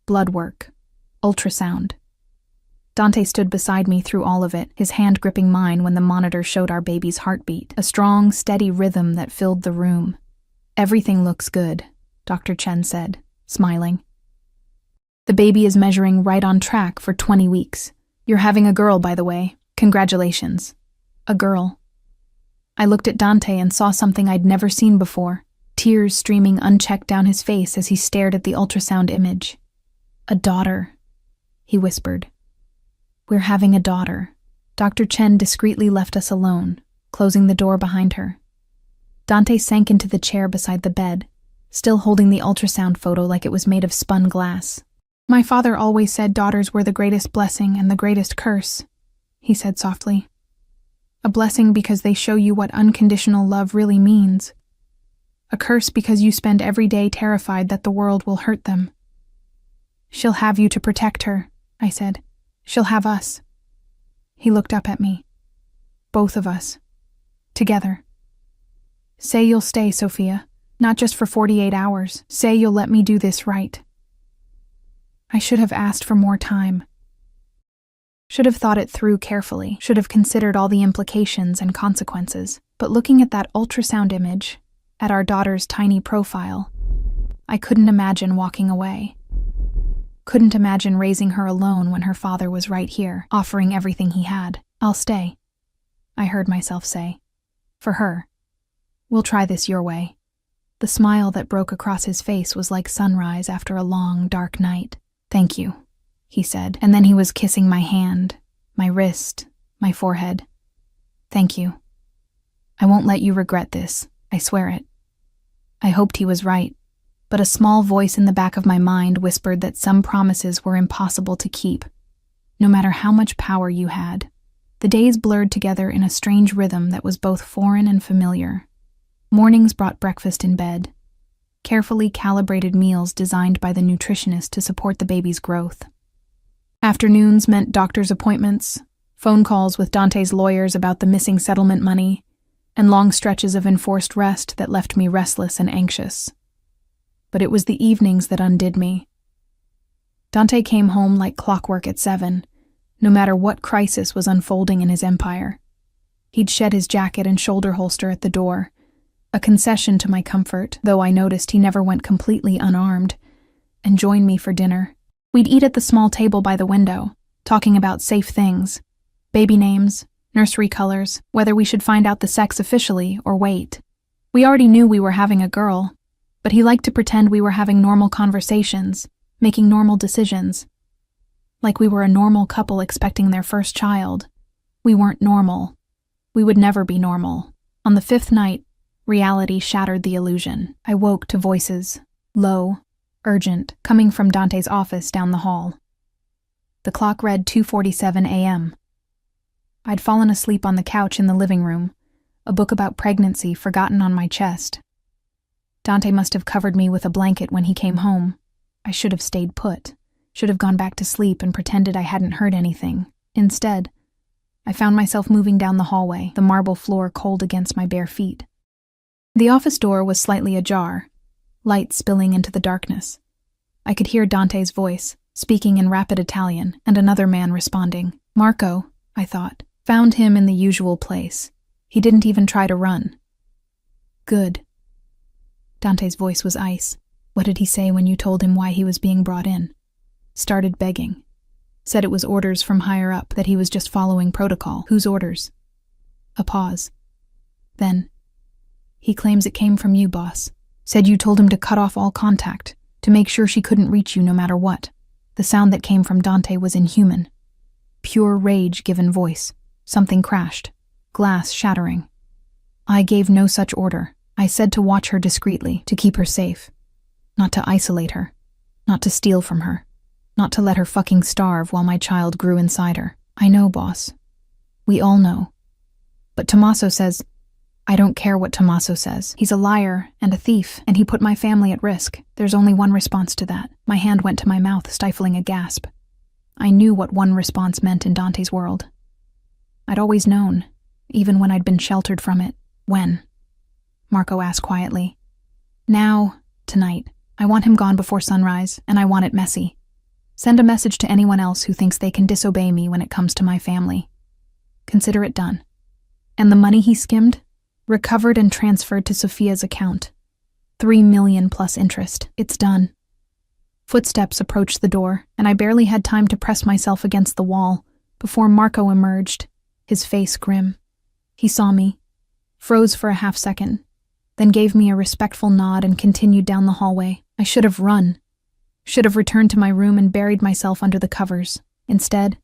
[SPEAKER 1] blood work, ultrasound. Dante stood beside me through all of it, his hand gripping mine when the monitor showed our baby's heartbeat, a strong, steady rhythm that filled the room. Everything looks good, Dr. Chen said, smiling. The baby is measuring right on track for 20 weeks. You're having a girl, by the way. Congratulations. A girl. I looked at Dante and saw something I'd never seen before, tears streaming unchecked down his face as he stared at the ultrasound image. A daughter, he whispered. We're having a daughter. Dr. Chen discreetly left us alone, closing the door behind her. Dante sank into the chair beside the bed, still holding the ultrasound photo like it was made of spun glass. My father always said daughters were the greatest blessing and the greatest curse, he said softly. A blessing because they show you what unconditional love really means. A curse because you spend every day terrified that the world will hurt them. She'll have you to protect her, I said. She'll have us. He looked up at me. Both of us. Together. Say you'll stay, Sophia. Not just for 48 hours. Say you'll let me do this right. I should have asked for more time. Should have thought it through carefully. Should have considered all the implications and consequences. But looking at that ultrasound image, at our daughter's tiny profile, I couldn't imagine walking away. Couldn't imagine raising her alone when her father was right here, offering everything he had. I'll stay, I heard myself say. For her. We'll try this your way. The smile that broke across his face was like sunrise after a long, dark night. Thank you, he said, and then he was kissing my hand, my wrist, my forehead. Thank you. I won't let you regret this, I swear it. I hoped he was right, but a small voice in the back of my mind whispered that some promises were impossible to keep, no matter how much power you had. The days blurred together in a strange rhythm that was both foreign and familiar. Mornings brought breakfast in bed, carefully calibrated meals designed by the nutritionist to support the baby's growth. Afternoons meant doctor's appointments, phone calls with Dante's lawyers about the missing settlement money, and long stretches of enforced rest that left me restless and anxious. But it was the evenings that undid me. Dante came home like clockwork at 7, no matter what crisis was unfolding in his empire. He'd shed his jacket and shoulder holster at the door, a concession to my comfort, though I noticed he never went completely unarmed, and joined me for dinner. We'd eat at the small table by the window, talking about safe things, baby names, nursery colors, whether we should find out the sex officially or wait. We already knew we were having a girl, but he liked to pretend we were having normal conversations, making normal decisions. Like we were a normal couple expecting their first child. We weren't normal. We would never be normal. On the 5th night, reality shattered the illusion. I woke to voices, low, urgent, coming from Dante's office down the hall. The clock read 2:47 a.m. I'd fallen asleep on the couch in the living room, a book about pregnancy forgotten on my chest. Dante must have covered me with a blanket when he came home. I should have stayed put, should have gone back to sleep and pretended I hadn't heard anything. Instead, I found myself moving down the hallway, the marble floor cold against my bare feet. The office door was slightly ajar, light spilling into the darkness. I could hear Dante's voice, speaking in rapid Italian, and another man responding. Marco, I thought, found him in the usual place. He didn't even try to run. Good. Dante's voice was ice. What did he say when you told him why he was being brought in? Started begging. Said it was orders from higher up, that he was just following protocol. Whose orders? A pause. Then, he claims it came from you, boss. Said you told him to cut off all contact, to make sure she couldn't reach you no matter what. The sound that came from Dante was inhuman. Pure rage given voice. Something crashed. Glass shattering. I gave no such order. I said to watch her discreetly, to keep her safe. Not to isolate her. Not to steal from her. Not to let her fucking starve while my child grew inside her. I know, boss. We all know. But Tommaso says... I don't care what Tommaso says. He's a liar and a thief, and he put my family at risk. There's only one response to that. My hand went to my mouth, stifling a gasp. I knew what one response meant in Dante's world. I'd always known, even when I'd been sheltered from it. When? Marco asked quietly. Now, tonight. I want him gone before sunrise, and I want it messy. Send a message to anyone else who thinks they can disobey me when it comes to my family. Consider it done. And the money he skimmed? Recovered and transferred to Sophia's account. 3 million plus interest. It's done. Footsteps approached the door, and I barely had time to press myself against the wall before Marco emerged, his face grim. He saw me, froze for a half-second, then gave me a respectful nod and continued down the hallway. I should have run. Should have returned to my room and buried myself under the covers. Instead,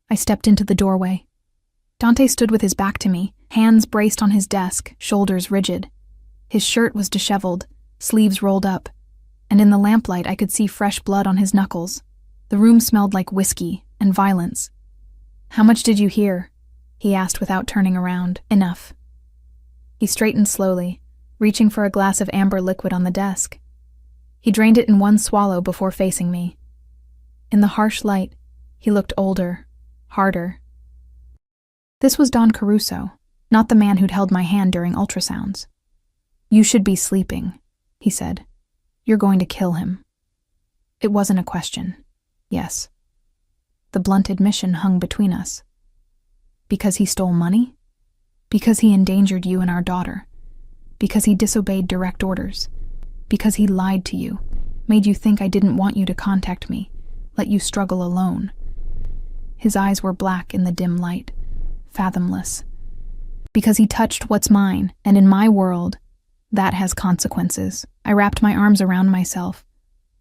[SPEAKER 1] I stepped into the doorway. Dante stood with his back to me, hands braced on his desk, shoulders rigid. His shirt was disheveled, sleeves rolled up, and in the lamplight I could see fresh blood on his knuckles. The room smelled like whiskey and violence. How much did you hear? He asked without turning around. Enough. He straightened slowly, reaching for a glass of amber liquid on the desk. He drained it in one swallow before facing me. In the harsh light, he looked older, harder. This was Don Caruso, not the man who'd held my hand during ultrasounds. You should be sleeping, he said. You're going to kill him. It wasn't a question. Yes. The blunt admission hung between us. Because he stole money? Because he endangered you and our daughter? Because he disobeyed direct orders? Because he lied to you, made you think I didn't want you to contact me, let you struggle alone? His eyes were black in the dim light, fathomless. Because he touched what's mine, and in my world, that has consequences. I wrapped my arms around myself,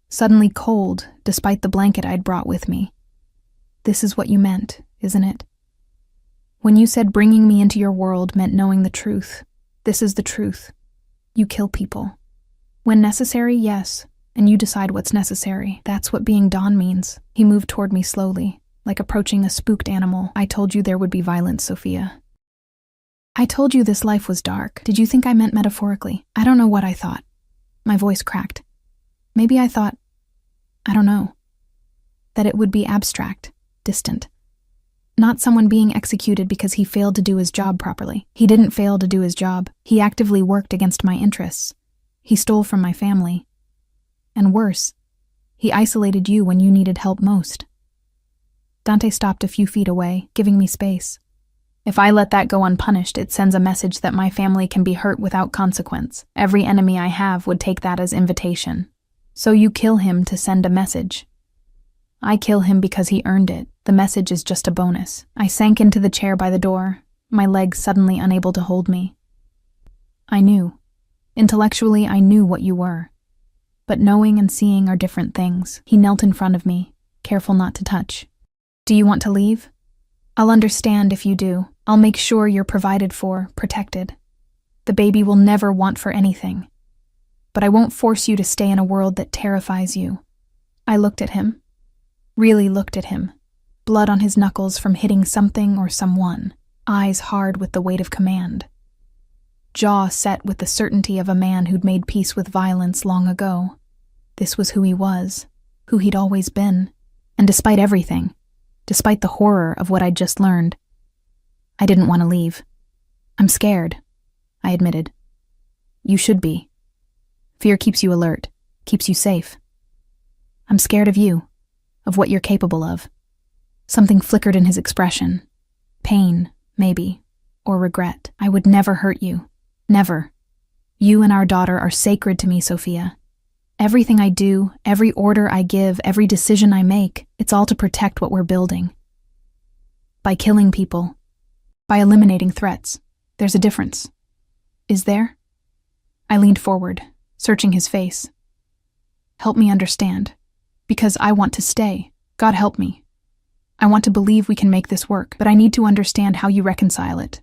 [SPEAKER 1] suddenly cold despite the blanket I'd brought with me. This is what you meant, isn't it? When you said bringing me into your world meant knowing the truth, this is the truth. You kill people. When necessary, yes, and you decide what's necessary. That's what being Don means. He moved toward me slowly, like approaching a spooked animal. I told you there would be violence, Sophia. I told you this life was dark. Did you think I meant metaphorically? I don't know what I thought. My voice cracked. Maybe I thought, I don't know, that it would be abstract, distant. Not someone being executed because he failed to do his job properly. He didn't fail to do his job. He actively worked against my interests. He stole from my family. And worse, he isolated you when you needed help most. Dante stopped a few feet away, giving me space. If I let that go unpunished, it sends a message that my family can be hurt without consequence. Every enemy I have would take that as invitation. So you kill him to send a message. I kill him because he earned it. The message is just a bonus. I sank into the chair by the door, my legs suddenly unable to hold me. I knew. Intellectually, I knew what you were. But knowing and seeing are different things. He knelt in front of me, careful not to touch. Do you want to leave? I'll understand if you do. I'll make sure you're provided for, protected. The baby will never want for anything. But I won't force you to stay in a world that terrifies you. I looked at him. Really looked at him. Blood on his knuckles from hitting something or someone. eyes hard with the weight of command, jaw set with the certainty of a man who'd made peace with violence long ago. This was who he was, who he'd always been, and despite everything, despite the horror of what I'd just learned, I didn't want to leave. "I'm scared," I admitted. "You should be. Fear keeps you alert, keeps you safe. I'm scared of you, of what you're capable of." Something flickered in his expression. Pain, maybe, or regret. "I would never hurt you. Never. You and our daughter are sacred to me, Sophia. Everything I do, every order I give, every decision I make, it's all to protect what we're building. By killing people, by eliminating threats, there's a difference. Is there?" I leaned forward, searching his face. "Help me understand, because I want to stay. God help me. I want to believe we can make this work, but I need to understand how you reconcile it.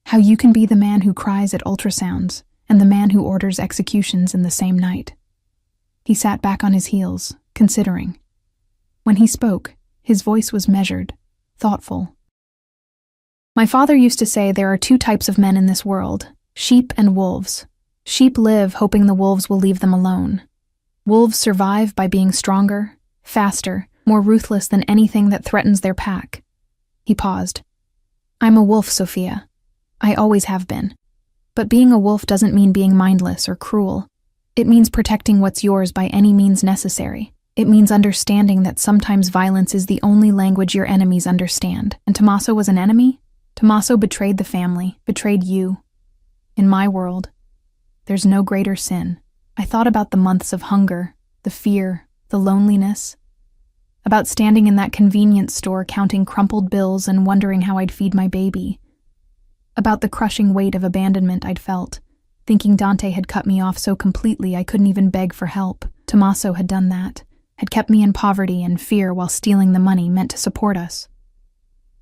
[SPEAKER 1] How you can be the man who cries at ultrasounds and the man who orders executions in the same night." He sat back on his heels, considering. When he spoke, his voice was measured, thoughtful. "My father used to say there are two types of men in this world, sheep and wolves. Sheep live hoping the wolves will leave them alone. Wolves survive by being stronger, faster, more ruthless than anything that threatens their pack." He paused. "I'm a wolf, Sophia. I always have been. But being a wolf doesn't mean being mindless or cruel. It means protecting what's yours by any means necessary. It means understanding that sometimes violence is the only language your enemies understand. And Tommaso was an enemy? Tommaso betrayed the family, betrayed you. In my world, there's no greater sin." I thought about the months of hunger, the fear, the loneliness, about standing in that convenience store counting crumpled bills and wondering how I'd feed my baby, about the crushing weight of abandonment I'd felt, thinking Dante had cut me off so completely I couldn't even beg for help. Tommaso had done that, had kept me in poverty and fear while stealing the money meant to support us.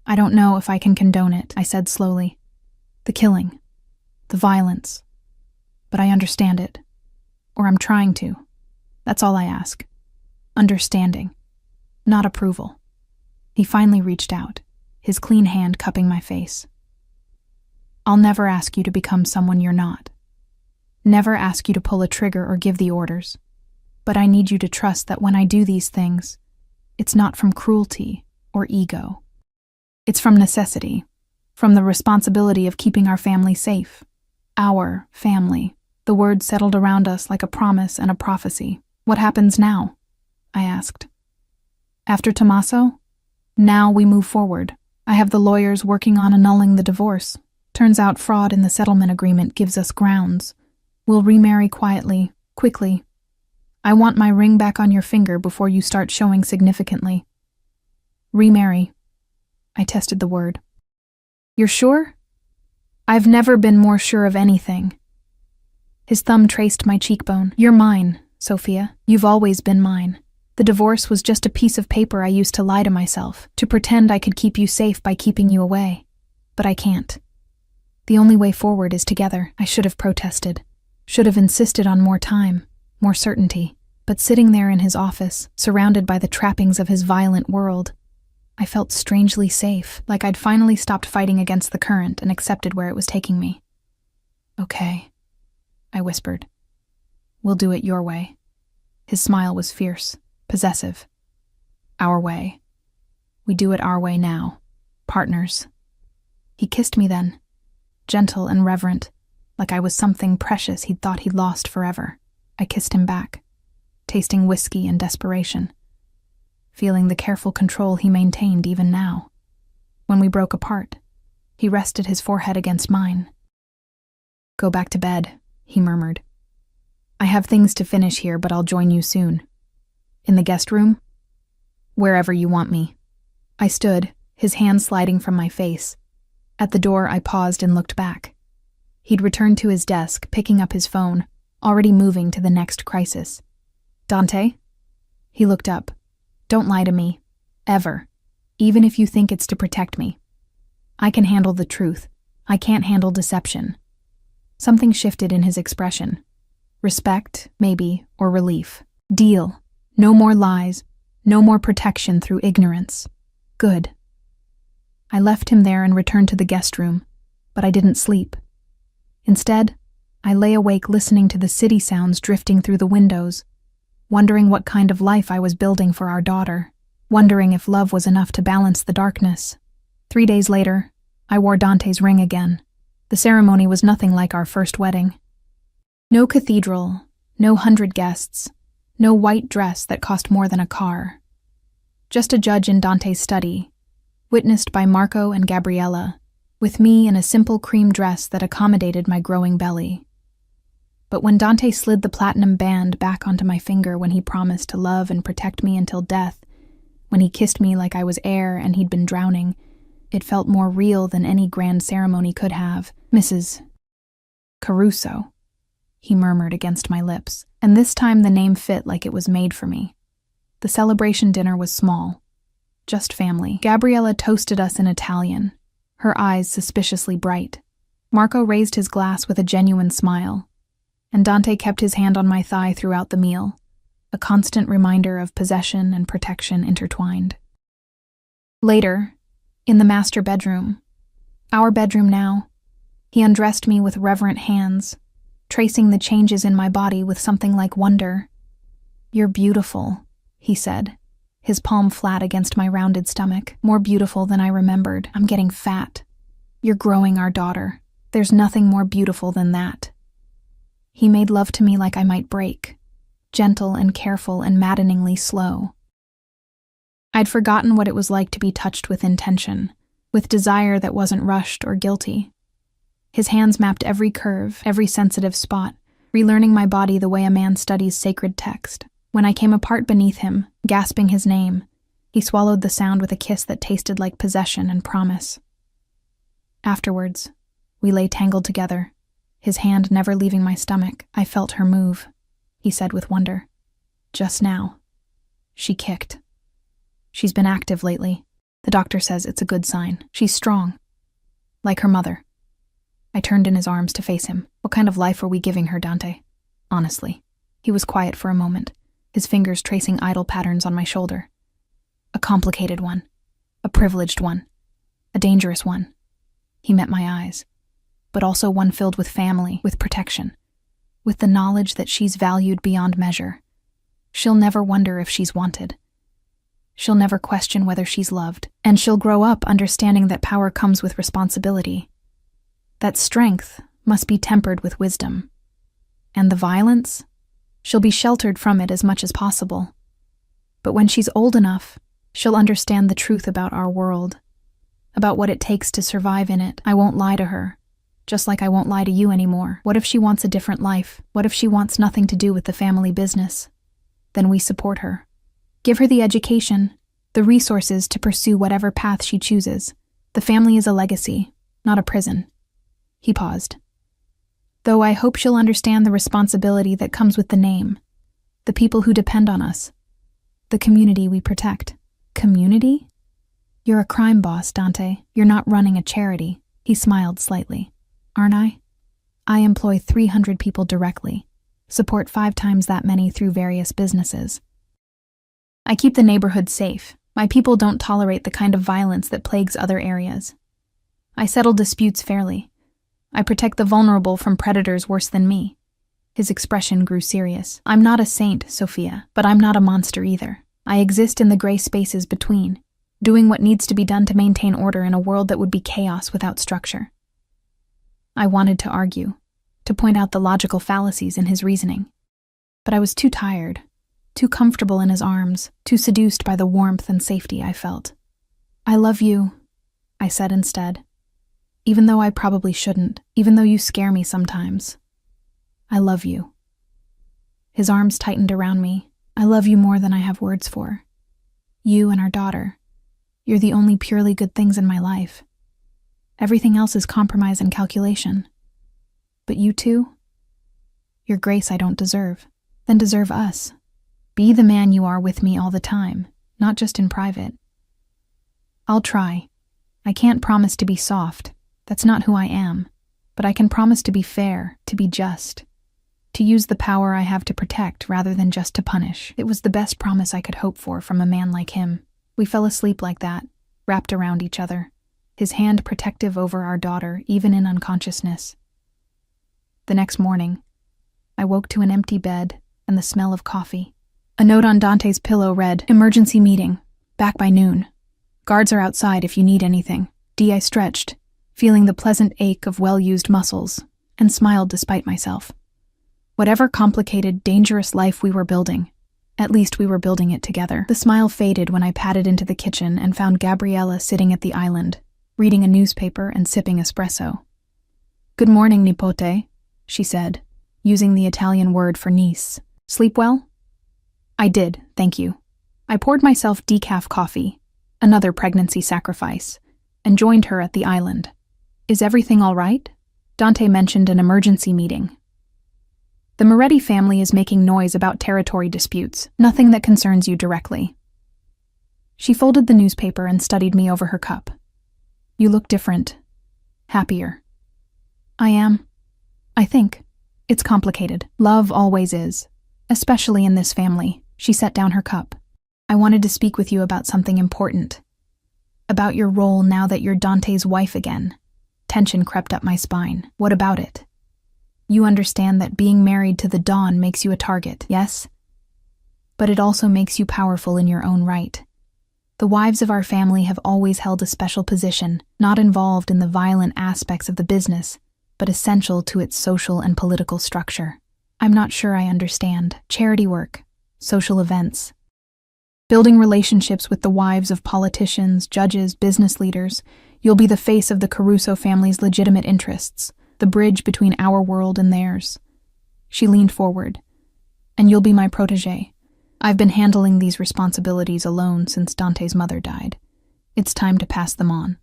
[SPEAKER 1] "I don't know if I can condone it," I said slowly. "The killing, the violence. But I understand it. Or I'm trying to. That's all I ask. Understanding. Not approval." He finally reached out, his clean hand cupping my face. "I'll never ask you to become someone you're not. Never ask you to pull a trigger or give the orders. But I need you to trust that when I do these things, it's not from cruelty or ego. It's from necessity, from the responsibility of keeping our family safe. Our family." The words settled around us like a promise and a prophecy. "What happens now?" I asked. "After Tommaso? Now we move forward. I have the lawyers working on annulling the divorce. Turns out fraud in the settlement agreement gives us grounds. We'll remarry quietly, quickly. I want my ring back on your finger before you start showing significantly." "Remarry." I tested the word. "You're sure?" "I've never been more sure of anything." His thumb traced my cheekbone. "You're mine, Sophia. You've always been mine. The divorce was just a piece of paper I used to lie to myself, to pretend I could keep you safe by keeping you away. But I can't. The only way forward is together." I should have protested, should have insisted on more time, more certainty. But sitting there in his office, surrounded by the trappings of his violent world, I felt strangely safe, like I'd finally stopped fighting against the current and accepted where it was taking me. "Okay," I whispered. "We'll do it your way." His smile was fierce, possessive. "Our way. We do it our way now. Partners." He kissed me then, gentle and reverent, like I was something precious he'd thought he'd lost forever. I kissed him back, tasting whiskey and desperation, feeling the careful control he maintained even now. When we broke apart, he rested his forehead against mine. "Go back to bed," he murmured. "I have things to finish here, but I'll join you soon. In the guest room? Wherever you want me." I stood, his hand sliding from my face. At the door, I paused and looked back. He'd returned to his desk, picking up his phone, already moving to the next crisis. "Dante?" He looked up. "Don't lie to me. Ever. Even if you think it's to protect me. I can handle the truth. I can't handle deception." Something shifted in his expression. Respect, maybe, or relief. "Deal. No more lies. No more protection through ignorance. Good." I left him there and returned to the guest room, but I didn't sleep. Instead, I lay awake listening to the city sounds drifting through the windows, wondering what kind of life I was building for our daughter, wondering if love was enough to balance the darkness. 3 days later, I wore Dante's ring again. The ceremony was nothing like our first wedding. No cathedral, no 100 guests, no white dress that cost more than a car. Just a judge in Dante's study, witnessed by Marco and Gabriella, with me in a simple cream dress that accommodated my growing belly. But when Dante slid the platinum band back onto my finger when he promised to love and protect me until death, when he kissed me like I was air and he'd been drowning, it felt more real than any grand ceremony could have. Mrs. Caruso, he murmured against my lips, and this time the name fit like it was made for me. The celebration dinner was small, just family. Gabriella toasted us in Italian, her eyes suspiciously bright. Marco raised his glass with a genuine smile, and Dante kept his hand on my thigh throughout the meal, a constant reminder of possession and protection intertwined. Later, in the master bedroom, our bedroom now, he undressed me with reverent hands, tracing the changes in my body with something like wonder. "You're beautiful," he said, his palm flat against my rounded stomach. "More beautiful than I remembered. I'm getting fat. You're growing our daughter. There's nothing more beautiful than that." He made love to me like I might break, gentle and careful and maddeningly slow. I'd forgotten what it was like to be touched with intention, with desire that wasn't rushed or guilty. His hands mapped every curve, every sensitive spot, relearning my body the way a man studies sacred text. When I came apart beneath him, gasping his name, he swallowed the sound with a kiss that tasted like possession and promise. Afterwards, we lay tangled together, his hand never leaving my stomach. "I felt her move," he said with wonder. "Just now." She kicked. "She's been active lately. The doctor says it's a good sign. She's strong. Like her mother." I turned in his arms to face him. "What kind of life are we giving her, Dante? Honestly." He was quiet for a moment, his fingers tracing idle patterns on my shoulder. "A complicated one. A privileged one. A dangerous one." He met my eyes. "But also one filled with family, with protection, with the knowledge that she's valued beyond measure. She'll never wonder if she's wanted. She'll never question whether she's loved, and she'll grow up understanding that power comes with responsibility. That strength must be tempered with wisdom. And the violence? She'll be sheltered from it as much as possible. But when she's old enough, she'll understand the truth about our world, about what it takes to survive in it. I won't lie to her, just like I won't lie to you anymore. What if she wants a different life? What if she wants nothing to do with the family business? Then we support her. Give her the education, the resources to pursue whatever path she chooses. The family is a legacy, not a prison." He paused. "Though I hope she'll understand the responsibility that comes with the name, the people who depend on us, the community we protect." "Community? You're a crime boss, Dante. You're not running a charity." He smiled slightly. "Aren't I? I employ 300 people directly, support 5 times that many through various businesses. I keep the neighborhood safe. My people don't tolerate the kind of violence that plagues other areas. I settle disputes fairly. I protect the vulnerable from predators worse than me." His expression grew serious. "I'm not a saint, Sophia, but I'm not a monster either. I exist in the gray spaces between, doing what needs to be done to maintain order in a world that would be chaos without structure." I wanted to argue, to point out the logical fallacies in his reasoning. But I was too tired, too comfortable in his arms, too seduced by the warmth and safety I felt. "I love you," I said instead. "Even though I probably shouldn't, even though you scare me sometimes. I love you." His arms tightened around me. "I love you more than I have words for. You and our daughter. You're the only purely good things in my life. Everything else is compromise and calculation. But you too? Your grace I don't deserve. Then deserve us. Be the man you are with me all the time, not just in private." "I'll try. I can't promise to be soft. That's not who I am. But I can promise to be fair, to be just, to use the power I have to protect rather than just to punish." It was the best promise I could hope for from a man like him. We fell asleep like that, wrapped around each other, his hand protective over our daughter, even in unconsciousness. The next morning, I woke to an empty bed and the smell of coffee. A note on Dante's pillow read, "Emergency meeting. Back by noon. Guards are outside if you need anything." I stretched, feeling the pleasant ache of well-used muscles, and smiled despite myself. Whatever complicated, dangerous life we were building, at least we were building it together. The smile faded when I padded into the kitchen and found Gabriella sitting at the island, reading a newspaper and sipping espresso. "Good morning, nipote," she said, using the Italian word for niece. "Sleep well?" I did, thank you. I poured myself decaf coffee, another pregnancy sacrifice, and joined her at the island. "Is everything all right?" Dante mentioned an emergency meeting. "The Moretti family is making noise about territory disputes, nothing that concerns you directly." She folded the newspaper and studied me over her cup. "You look different. Happier." "I am. I think. It's complicated. Love always is. Especially in this family." She set down her cup. "I wanted to speak with you about something important. About your role now that you're Dante's wife again." Tension crept up my spine. "What about it?" "You understand that being married to the Don makes you a target, yes? But it also makes you powerful in your own right. The wives of our family have always held a special position, not involved in the violent aspects of the business, but essential to its social and political structure. I'm not sure I understand. Charity work, social events, building relationships with the wives of politicians, judges, business leaders. You'll be the face of the Caruso family's legitimate interests, the bridge between our world and theirs." She leaned forward. "And you'll be my protégé. I've been handling these responsibilities alone since Dante's mother died. It's time to pass them on."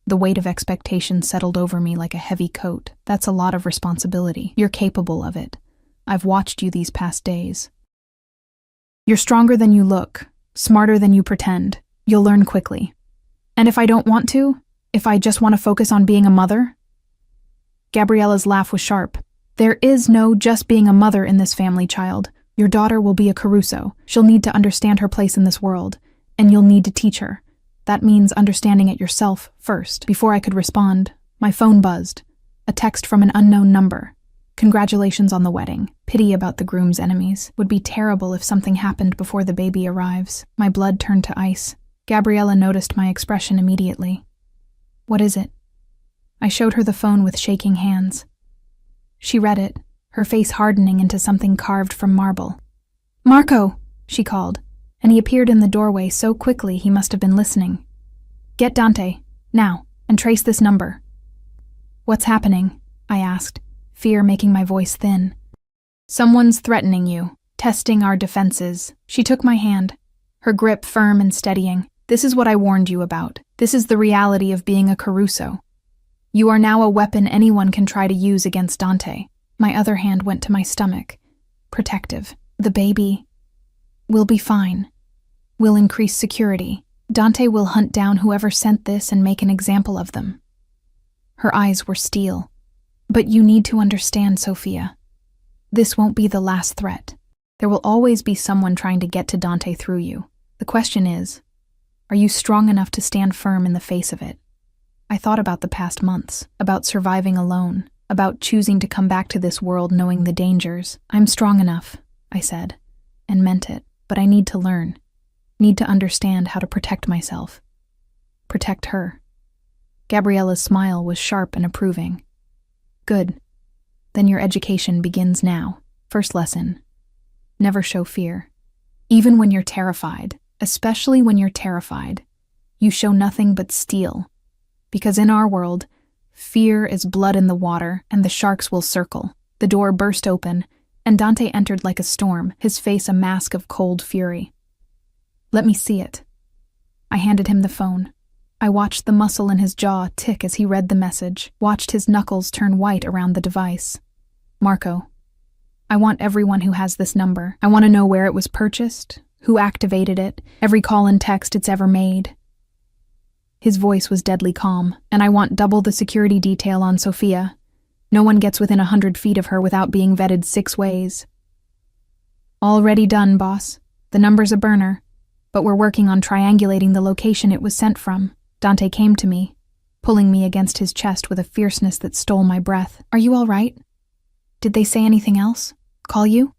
[SPEAKER 1] The weight of expectation settled over me like a heavy coat. "That's a lot of responsibility. You're capable of it. I've watched you these past days. You're stronger than you look, smarter than you pretend. You'll learn quickly. And if I don't want to, if I just want to focus on being a mother?" Gabriella's laugh was sharp. "There is no just being a mother in this family, child. Your daughter will be a Caruso. She'll need to understand her place in this world, and you'll need to teach her. That means understanding it yourself first." Before I could respond, my phone buzzed. A text from an unknown number. "Congratulations on the wedding. Pity about the groom's enemies. Would be terrible if something happened before the baby arrives." My blood turned to ice. Gabriella noticed my expression immediately. "What is it?" I showed her the phone with shaking hands. She read it, her face hardening into something carved from marble. "Marco!" she called, and he appeared in the doorway so quickly he must have been listening. "Get Dante, now, and trace this number." "What's happening?" I asked, fear making my voice thin. "Someone's threatening you, testing our defenses." She took my hand, her grip firm and steadying. "This is what I warned you about. This is the reality of being a Caruso. You are now a weapon anyone can try to use against Dante." My other hand went to my stomach, protective. "The baby will be fine. We'll increase security. Dante will hunt down whoever sent this and make an example of them." Her eyes were steel. "But you need to understand, Sophia. This won't be the last threat. There will always be someone trying to get to Dante through you. The question is, are you strong enough to stand firm in the face of it?" I thought about the past months, about surviving alone, about choosing to come back to this world knowing the dangers. "I'm strong enough," I said, and meant it, "but I need to learn, need to understand how to protect myself. Protect her." Gabriella's smile was sharp and approving. "Good. Then your education begins now. First lesson. Never show fear. Even when you're terrified, especially when you're terrified, you show nothing but steel. Because in our world, fear is blood in the water and the sharks will circle." The door burst open, and Dante entered like a storm, his face a mask of cold fury. "Let me see it." I handed him the phone. I watched the muscle in his jaw tick as he read the message, watched his knuckles turn white around the device. "Marco, I want everyone who has this number. I want to know where it was purchased, who activated it, every call and text it's ever made." His voice was deadly calm. "And I want double the security detail on Sophia. No one gets within 100 feet of her without being vetted 6 ways." "Already done, boss. The number's a burner, but we're working on triangulating the location it was sent from." Dante came to me, pulling me against his chest with a fierceness that stole my breath. "Are you all right? Did they say anything else? Call you?"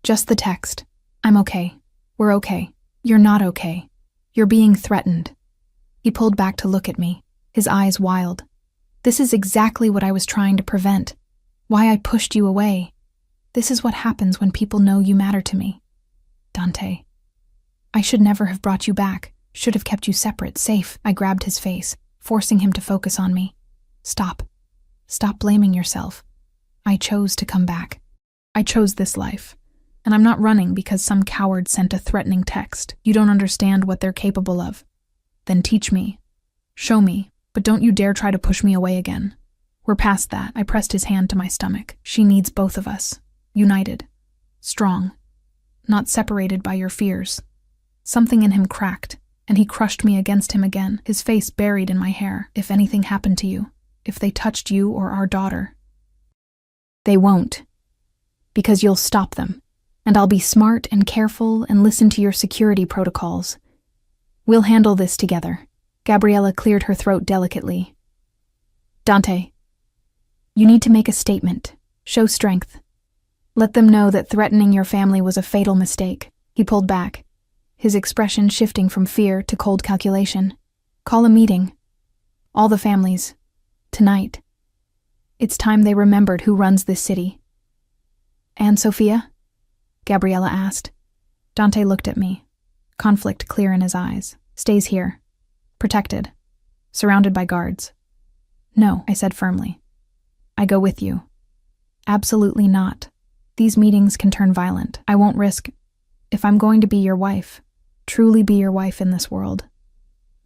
[SPEAKER 1] "Just the text. I'm okay. We're okay. You're not okay. You're being threatened." He pulled back to look at me, his eyes wild. "This is exactly what I was trying to prevent. Why I pushed you away. This is what happens when people know you matter to me. Dante, I should never have brought you back. Should have kept you separate, safe." I grabbed his face, forcing him to focus on me. "Stop. Stop blaming yourself. I chose to come back. I chose this life. And I'm not running because some coward sent a threatening text. You don't understand what they're capable of. Then teach me. Show me, but don't you dare try to push me away again. We're past that." I pressed his hand to my stomach. "She needs both of us. United. Strong. Not separated by your fears." Something in him cracked, and he crushed me against him again, his face buried in my hair. "If anything happened to you, if they touched you or our daughter." "They won't. Because you'll stop them. And I'll be smart and careful and listen to your security protocols. We'll handle this together." Gabriella cleared her throat delicately. "Dante, you need to make a statement. Show strength. Let them know that threatening your family was a fatal mistake." He pulled back, his expression shifting from fear to cold calculation. "Call a meeting. All the families. Tonight. It's time they remembered who runs this city." "And Sophia?" Gabriella asked. Dante looked at me, conflict clear in his eyes. "Stays here. Protected. Surrounded by guards." "No," I said firmly. "I go with you." "Absolutely not. These meetings can turn violent. I won't risk. If I'm going to be your wife, truly be your wife in this world,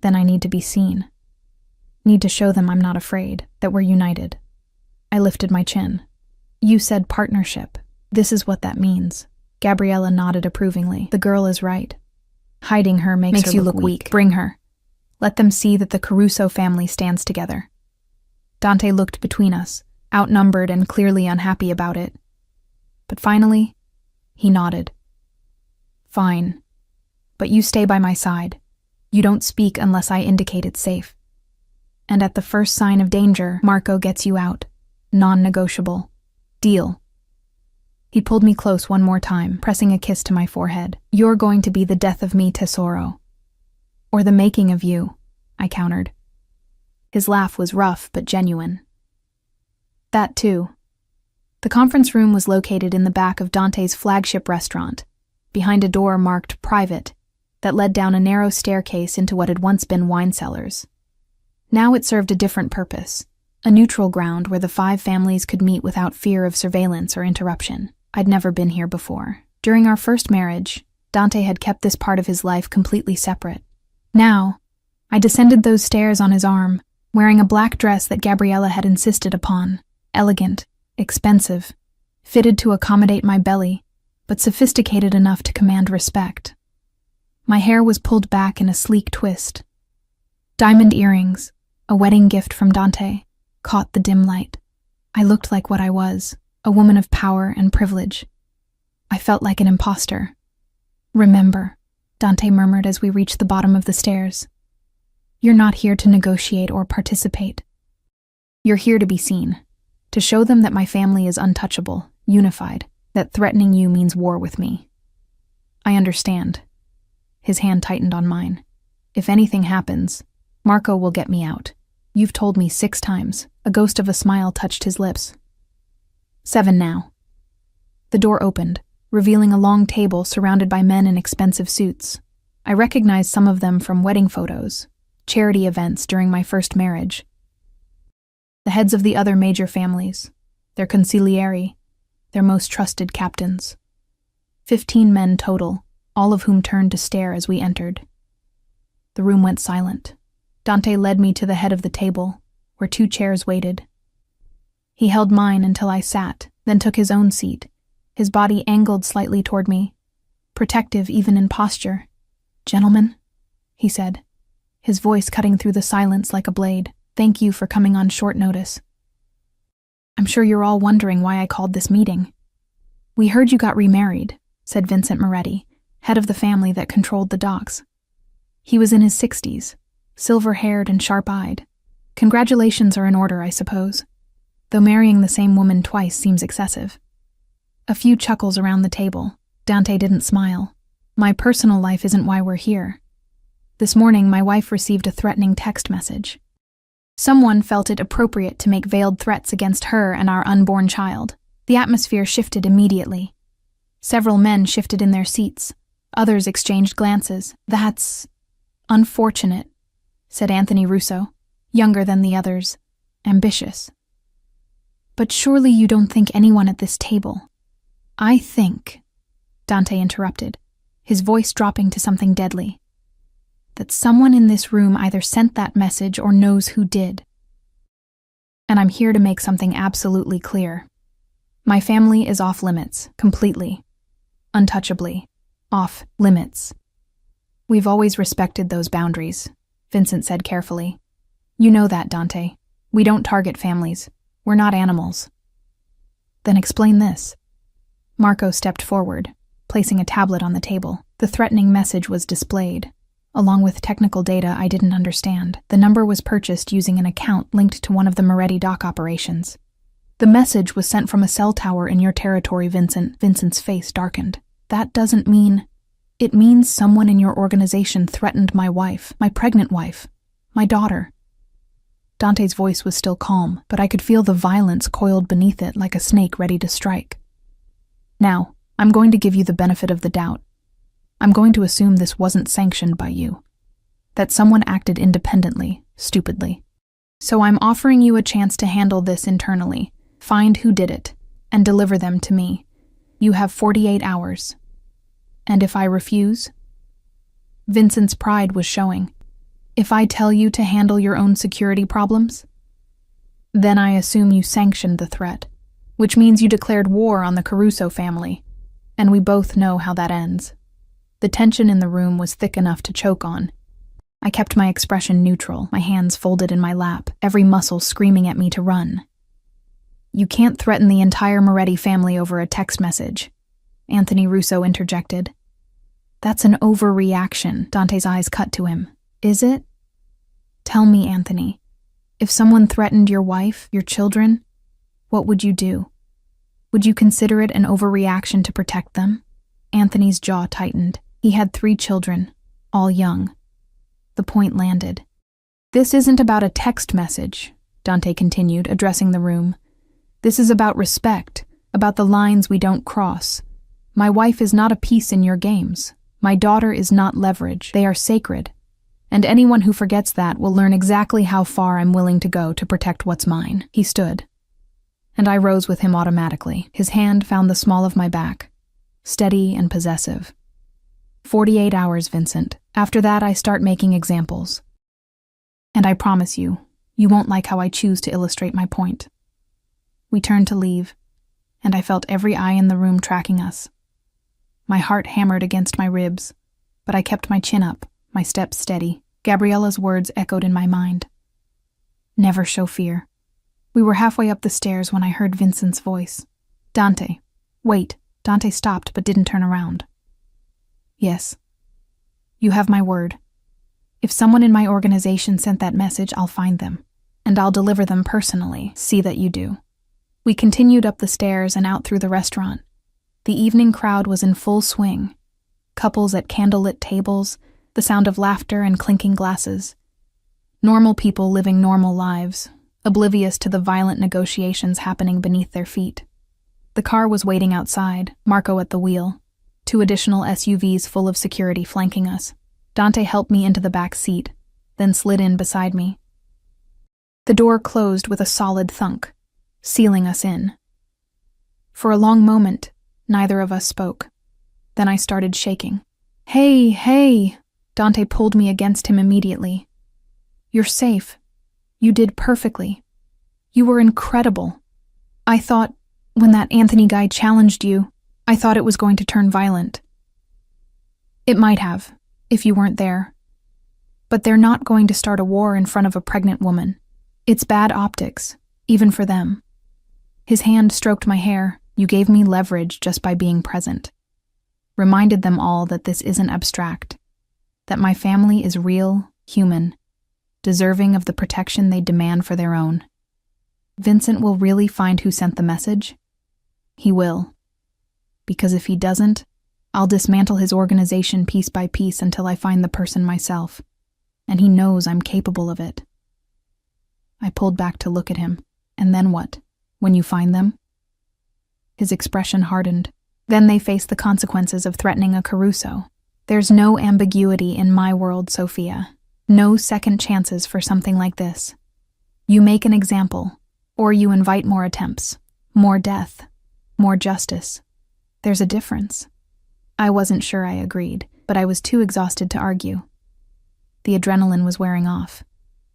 [SPEAKER 1] then I need to be seen. Need to show them I'm not afraid, that we're united." I lifted my chin. "You said partnership. This is what that means." Gabriella nodded approvingly. "The girl is right. Hiding her makes you look weak. Bring her. Let them see that the Caruso family stands together." Dante looked between us, outnumbered and clearly unhappy about it. But finally, he nodded. "Fine. But you stay by my side. You don't speak unless I indicate it's safe. And at the first sign of danger, Marco gets you out. Non-negotiable. Deal." He pulled me close one more time, pressing a kiss to my forehead. "You're going to be the death of me, Tesoro. Or the making of you," I countered. His laugh was rough but genuine. "That too." The conference room was located in the back of Dante's flagship restaurant, behind a door marked "Private" that led down a narrow staircase into what had once been wine cellars. Now it served a different purpose, a neutral ground where the 5 families could meet without fear of surveillance or interruption. I'd never been here before. During our first marriage, Dante had kept this part of his life completely separate. Now, I descended those stairs on his arm, wearing a black dress that Gabriella had insisted upon, elegant, expensive, fitted to accommodate my belly, but sophisticated enough to command respect. My hair was pulled back in a sleek twist. Diamond earrings, a wedding gift from Dante, caught the dim light. I looked like what I was, a woman of power and privilege. I felt like an imposter. "Remember," Dante murmured as we reached the bottom of the stairs. "You're not here to negotiate or participate. You're here to be seen, to show them that my family is untouchable, unified, that threatening you means war with me." "I understand." His hand tightened on mine. "If anything happens, Marco will get me out. You've told me 6 times." A ghost of a smile touched his lips. 7 now. The door opened, revealing a long table surrounded by men in expensive suits. I recognized some of them from wedding photos, charity events during my first marriage. The heads of the other major families, their consiglieri, their most trusted captains. 15 men total, all of whom turned to stare as we entered. The room went silent. Dante led me to the head of the table, where 2 chairs waited. He held mine until I sat, then took his own seat, his body angled slightly toward me, protective even in posture. "Gentlemen," he said, his voice cutting through the silence like a blade, "thank you for coming on short notice. I'm sure you're all wondering why I called this meeting. We heard you got remarried," said Vincent Moretti, head of the family that controlled the docks. He was in his 60s, silver-haired and sharp-eyed, Congratulations are in order, I suppose, though marrying the same woman twice seems excessive. A few chuckles around the table. Dante didn't smile. My personal life isn't why we're here. This morning, my wife received a threatening text message. Someone felt it appropriate to make veiled threats against her and our unborn child. The atmosphere shifted immediately. Several men shifted in their seats. Others exchanged glances. That's unfortunate, said Anthony Russo, younger than the others, ambitious. But surely you don't think anyone at this table. I think, Dante interrupted, his voice dropping to something deadly, that someone in this room either sent that message or knows who did. And I'm here to make something absolutely clear. My family is off limits, completely, untouchably, off limits. We've always respected those boundaries, Vincent said carefully. You know that, Dante. We don't target families. We're not animals. Then explain this. Marco stepped forward, placing a tablet on the table. The threatening message was displayed, along with technical data I didn't understand. The number was purchased using an account linked to one of the Moretti dock operations. The message was sent from a cell tower in your territory, Vincent. Vincent's face darkened. That doesn't mean... It means someone in your organization threatened my wife, my pregnant wife, my daughter. Dante's voice was still calm, but I could feel the violence coiled beneath it like a snake ready to strike. Now, I'm going to give you the benefit of the doubt. I'm going to assume this wasn't sanctioned by you, that someone acted independently, stupidly. So I'm offering you a chance to handle this internally, find who did it, and deliver them to me. You have 48 hours. And if I refuse? Vincent's pride was showing. If I tell you to handle your own security problems? Then I assume you sanctioned the threat, which means you declared war on the Caruso family, and we both know how that ends. The tension in the room was thick enough to choke on. I kept my expression neutral, my hands folded in my lap, every muscle screaming at me to run. You can't threaten the entire Moretti family over a text message, Anthony Russo interjected. That's an overreaction, Dante's eyes cut to him. Is it? Tell me, Anthony, if someone threatened your wife, your children, what would you do? Would you consider it an overreaction to protect them? Anthony's jaw tightened. He had 3 children, all young. The point landed. This isn't about a text message, Dante continued, addressing the room. This is about respect, about the lines we don't cross. My wife is not a piece in your games. My daughter is not leverage. They are sacred. And anyone who forgets that will learn exactly how far I'm willing to go to protect what's mine. He stood. And I rose with him automatically. His hand found the small of my back, steady and possessive. 48 hours, Vincent. After that, I start making examples. And I promise you, you won't like how I choose to illustrate my point. We turned to leave, and I felt every eye in the room tracking us. My heart hammered against my ribs, but I kept my chin up, my steps steady. Gabriella's words echoed in my mind. Never show fear. We were halfway up the stairs when I heard Vincent's voice. Dante. Wait. Dante stopped but didn't turn around. Yes. You have my word. If someone in my organization sent that message, I'll find them, and I'll deliver them personally. See that you do. We continued up the stairs and out through the restaurant. The evening crowd was in full swing. Couples at candlelit tables, the sound of laughter and clinking glasses. Normal people living normal lives, oblivious to the violent negotiations happening beneath their feet. The car was waiting outside, Marco at the wheel, 2 additional SUVs full of security flanking us. Dante helped me into the back seat, then slid in beside me. The door closed with a solid thunk, sealing us in. For a long moment, neither of us spoke. Then I started shaking. Hey! Dante pulled me against him immediately. You're safe. You did perfectly. You were incredible. I thought, when that Anthony guy challenged you, I thought it was going to turn violent. It might have, if you weren't there. But they're not going to start a war in front of a pregnant woman. It's bad optics, even for them. His hand stroked my hair. You gave me leverage just by being present. Reminded them all that this isn't abstract, that my family is real, human, deserving of the protection they demand for their own. Vincent will really find who sent the message? He will. Because if he doesn't, I'll dismantle his organization piece by piece until I find the person myself. And he knows I'm capable of it. I pulled back to look at him. And then what? When you find them? His expression hardened. Then they face the consequences of threatening a Caruso. There's no ambiguity in my world, Sophia. No second chances for something like this. You make an example, or you invite more attempts, more death, more justice. There's a difference. I wasn't sure I agreed, but I was too exhausted to argue. The adrenaline was wearing off,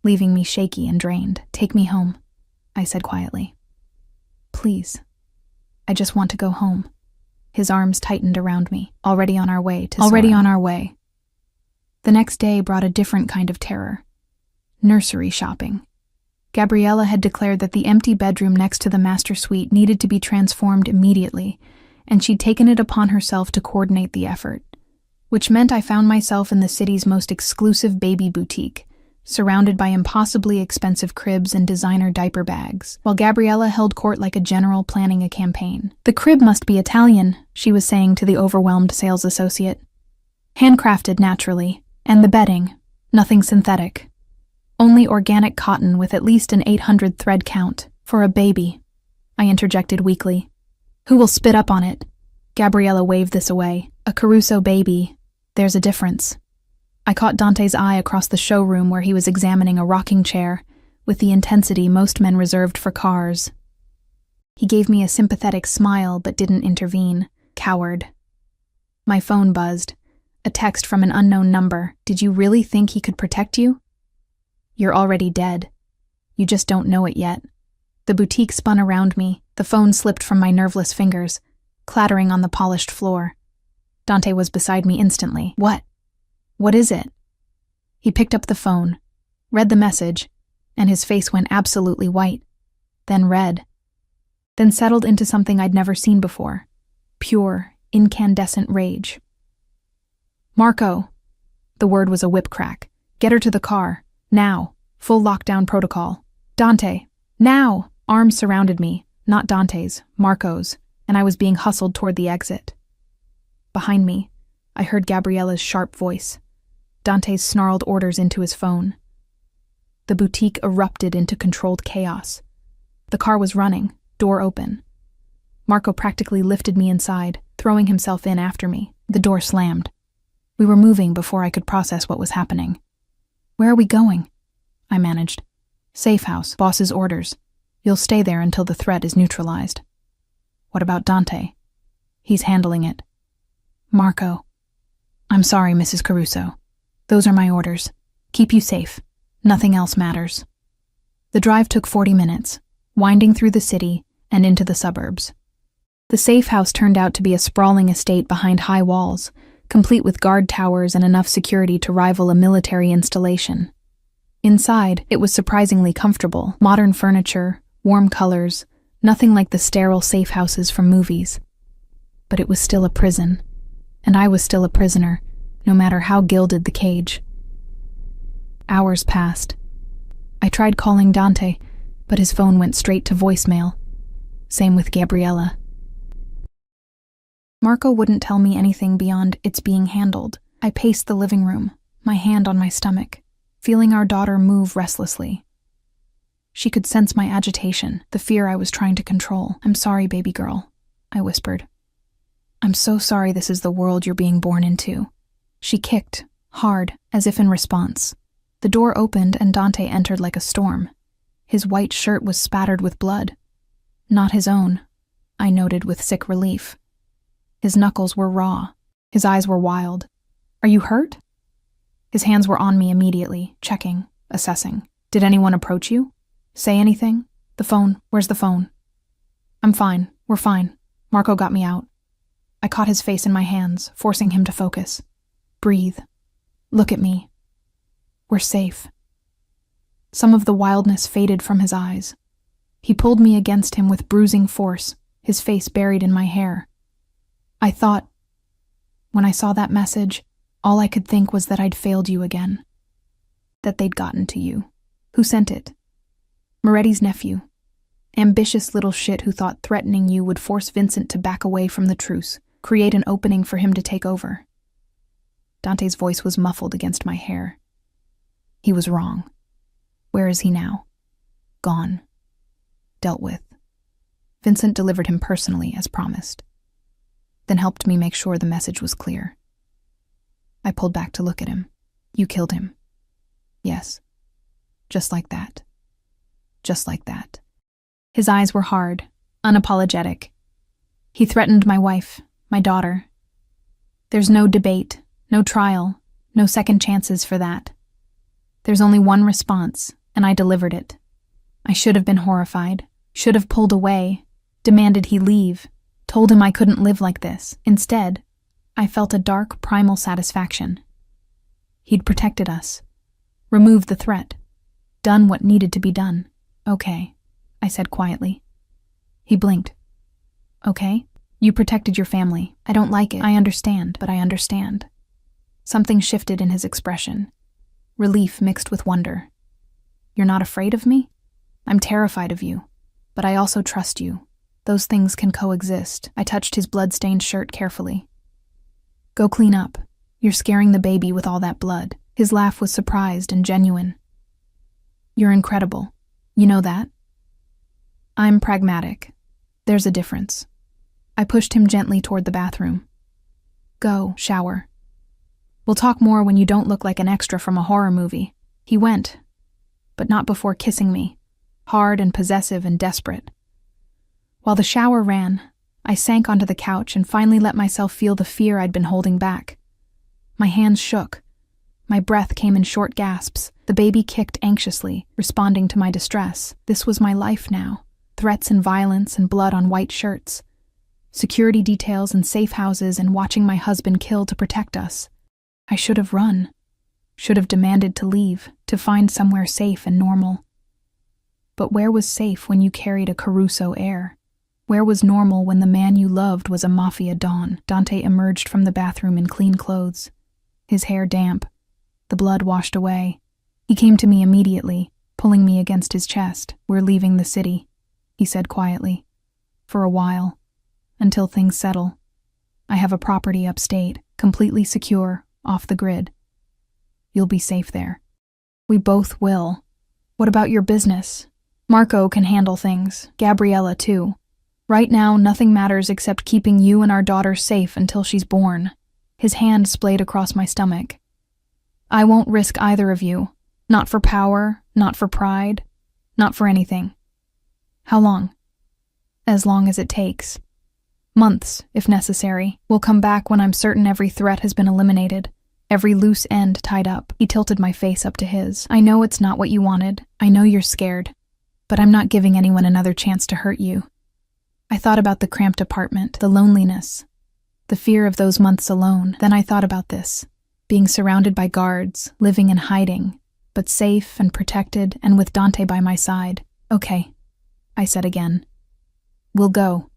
[SPEAKER 1] leaving me shaky and drained. Take me home, I said quietly. Please. I just want to go home. His arms tightened around me, already on our way. The next day brought a different kind of terror. Nursery shopping. Gabriella had declared that the empty bedroom next to the master suite needed to be transformed immediately, and she'd taken it upon herself to coordinate the effort, which meant I found myself in the city's most exclusive baby boutique, surrounded by impossibly expensive cribs and designer diaper bags, while Gabriella held court like a general planning a campaign. The crib must be Italian, she was saying to the overwhelmed sales associate. Handcrafted, naturally, and the bedding, nothing synthetic. Only organic cotton with at least an 800 thread count, for a baby, I interjected weakly. Who will spit up on it? Gabriella waved this away. A Caruso baby. There's a difference. I caught Dante's eye across the showroom where he was examining a rocking chair, with the intensity most men reserved for cars. He gave me a sympathetic smile but didn't intervene. Coward. My phone buzzed. A text from an unknown number. Did you really think he could protect you? You're already dead. You just don't know it yet. The boutique spun around me. The phone slipped from my nerveless fingers, clattering on the polished floor. Dante was beside me instantly. What? What is it? He picked up the phone, read the message, and his face went absolutely white. Then red. Then settled into something I'd never seen before. Pure, incandescent rage. Marco. The word was a whip crack. Get her to the car. Now. Full lockdown protocol. Dante. Now. Arms surrounded me. Not Dante's, Marco's, and I was being hustled toward the exit. Behind me, I heard Gabriella's sharp voice. Dante's snarled orders into his phone. The boutique erupted into controlled chaos. The car was running, door open. Marco practically lifted me inside, throwing himself in after me. The door slammed. We were moving before I could process what was happening. Where are we going? I managed. Safe house, boss's orders. You'll stay there until the threat is neutralized. What about Dante? He's handling it. Marco. I'm sorry, Mrs. Caruso. Those are my orders. Keep you safe. Nothing else matters. The drive took 40 minutes, winding through the city and into the suburbs. The safe house turned out to be a sprawling estate behind high walls, complete with guard towers and enough security to rival a military installation. Inside, it was surprisingly comfortable. Modern furniture, warm colors, nothing like the sterile safe houses from movies. But it was still a prison, and I was still a prisoner, no matter how gilded the cage. Hours passed. I tried calling Dante, but his phone went straight to voicemail. Same with Gabriella. Marco wouldn't tell me anything beyond "it's being handled." I paced the living room, my hand on my stomach, feeling our daughter move restlessly. She could sense my agitation, the fear I was trying to control. "I'm sorry, baby girl," I whispered. "I'm so sorry this is the world you're being born into." She kicked, hard, as if in response. The door opened and Dante entered like a storm. His white shirt was spattered with blood. Not his own, I noted with sick relief. His knuckles were raw. His eyes were wild. "Are you hurt?" His hands were on me immediately, checking, assessing. "Did anyone approach you? Say anything? The phone. Where's the phone?" "I'm fine. We're fine. Marco got me out." I caught his face in my hands, forcing him to focus. "Breathe. Look at me. We're safe." Some of the wildness faded from his eyes. He pulled me against him with bruising force, his face buried in my hair. I thought, when I saw that message, all I could think was that I'd failed you again. that they'd gotten to you. Who sent it? Moretti's nephew. Ambitious little shit who thought threatening you would force Vincent to back away from the truce, create an opening for him to take over. Dante's voice was muffled against my hair. He was wrong. Where is he now? Gone. Dealt with. Vincent delivered him personally, as promised. Then helped me make sure the message was clear. I pulled back to look at him. You killed him. Yes. Just like that. Just like that. His eyes were hard, unapologetic. He threatened my wife, my daughter. There's no debate, no trial, no second chances for that. There's only one response, and I delivered it. I should have been horrified, should have pulled away, demanded he leave, told him I couldn't live like this. Instead, I felt a dark, primal satisfaction. He'd protected us, removed the threat, done what needed to be done. Okay, I said quietly. He blinked. Okay, you protected your family. I don't like it. I understand, but I understand. Something shifted in his expression. Relief mixed with wonder. You're not afraid of me? I'm terrified of you, but I also trust you. Those things can coexist. I touched his blood-stained shirt carefully. Go clean up. You're scaring the baby with all that blood. His laugh was surprised and genuine. You're incredible. You know that? I'm pragmatic. There's a difference. I pushed him gently toward the bathroom. Go, shower. We'll talk more when you don't look like an extra from a horror movie. He went, but not before kissing me, hard and possessive and desperate. While the shower ran, I sank onto the couch and finally let myself feel the fear I'd been holding back. My hands shook. My breath came in short gasps. The baby kicked anxiously, responding to my distress. This was my life now. Threats and violence and blood on white shirts. Security details and safe houses and watching my husband killed to protect us. I should have run. Should have demanded to leave, to find somewhere safe and normal. But where was safe when you carried a Caruso heir? Where was normal when the man you loved was a Mafia don? Dante emerged from the bathroom in clean clothes, his hair damp, the blood washed away. He came to me immediately, pulling me against his chest. We're leaving the city, he said quietly. For a while, until things settle. I have a property upstate, completely secure, off the grid. You'll be safe there. We both will. What about your business? Marco can handle things, Gabriella too. Right now, nothing matters except keeping you and our daughter safe until she's born. His hand splayed across my stomach. I won't risk either of you. Not for power, not for pride, not for anything. How long? As long as it takes. Months, if necessary. We'll come back when I'm certain every threat has been eliminated, every loose end tied up. He tilted my face up to his. I know it's not what you wanted. I know you're scared. But I'm not giving anyone another chance to hurt you. I thought about the cramped apartment, the loneliness, the fear of those months alone. Then I thought about this, being surrounded by guards, living in hiding, but safe and protected and with Dante by my side. Okay, I said again. We'll go.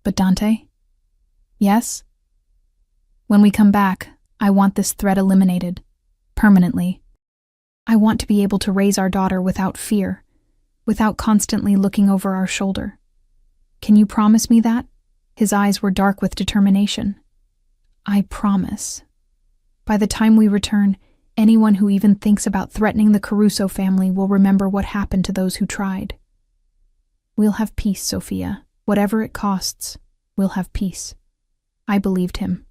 [SPEAKER 1] But Dante? Yes? When we come back, I want this threat eliminated, permanently. I want to be able to raise our daughter without fear, without constantly looking over our shoulder. Can you promise me that? His eyes were dark with determination. I promise. By the time we return, anyone who even thinks about threatening the Caruso family will remember what happened to those who tried. We'll have peace, Sophia. Whatever it costs, we'll have peace. I believed him.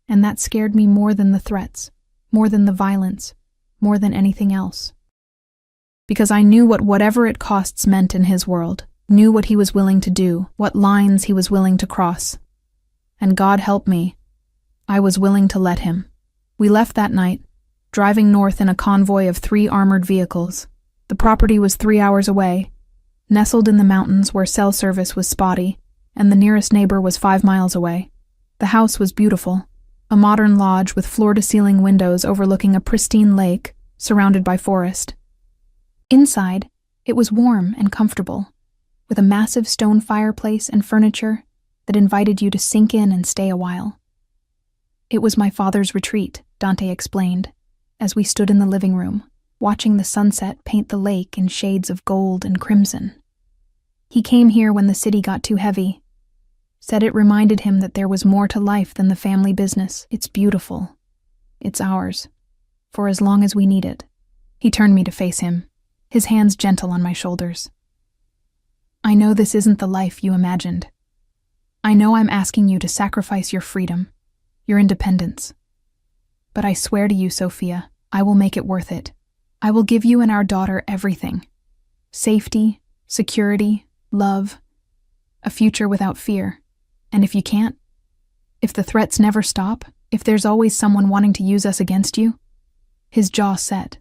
[SPEAKER 1] And that scared me more than the threats, more than the violence, more than anything else. Because I knew what whatever it costs meant in his world, knew what he was willing to do, what lines he was willing to cross. And God help me, I was willing to let him. We left that night, driving north in a convoy of 3 armored vehicles. The property was 3 hours away, nestled in the mountains where cell service was spotty, and the nearest neighbor was 5 miles away. The house was beautiful, a modern lodge with floor-to-ceiling windows overlooking a pristine lake, surrounded by forest. Inside, it was warm and comfortable, with a massive stone fireplace and furniture that invited you to sink in and stay a while. It was my father's retreat, Dante explained, as we stood in the living room, watching the sunset paint the lake in shades of gold and crimson. He came here when the city got too heavy. Said it reminded him that there was more to life than the family business. It's beautiful. It's ours. For as long as we need it. He turned me to face him, his hands gentle on my shoulders. I know this isn't the life you imagined. I know I'm asking you to sacrifice your freedom, your independence. But I swear to you, Sophia, I will make it worth it. I will give you and our daughter everything. Safety, security, love, a future without fear. And if you can't, if the threats never stop, if there's always someone wanting to use us against you, his jaw set.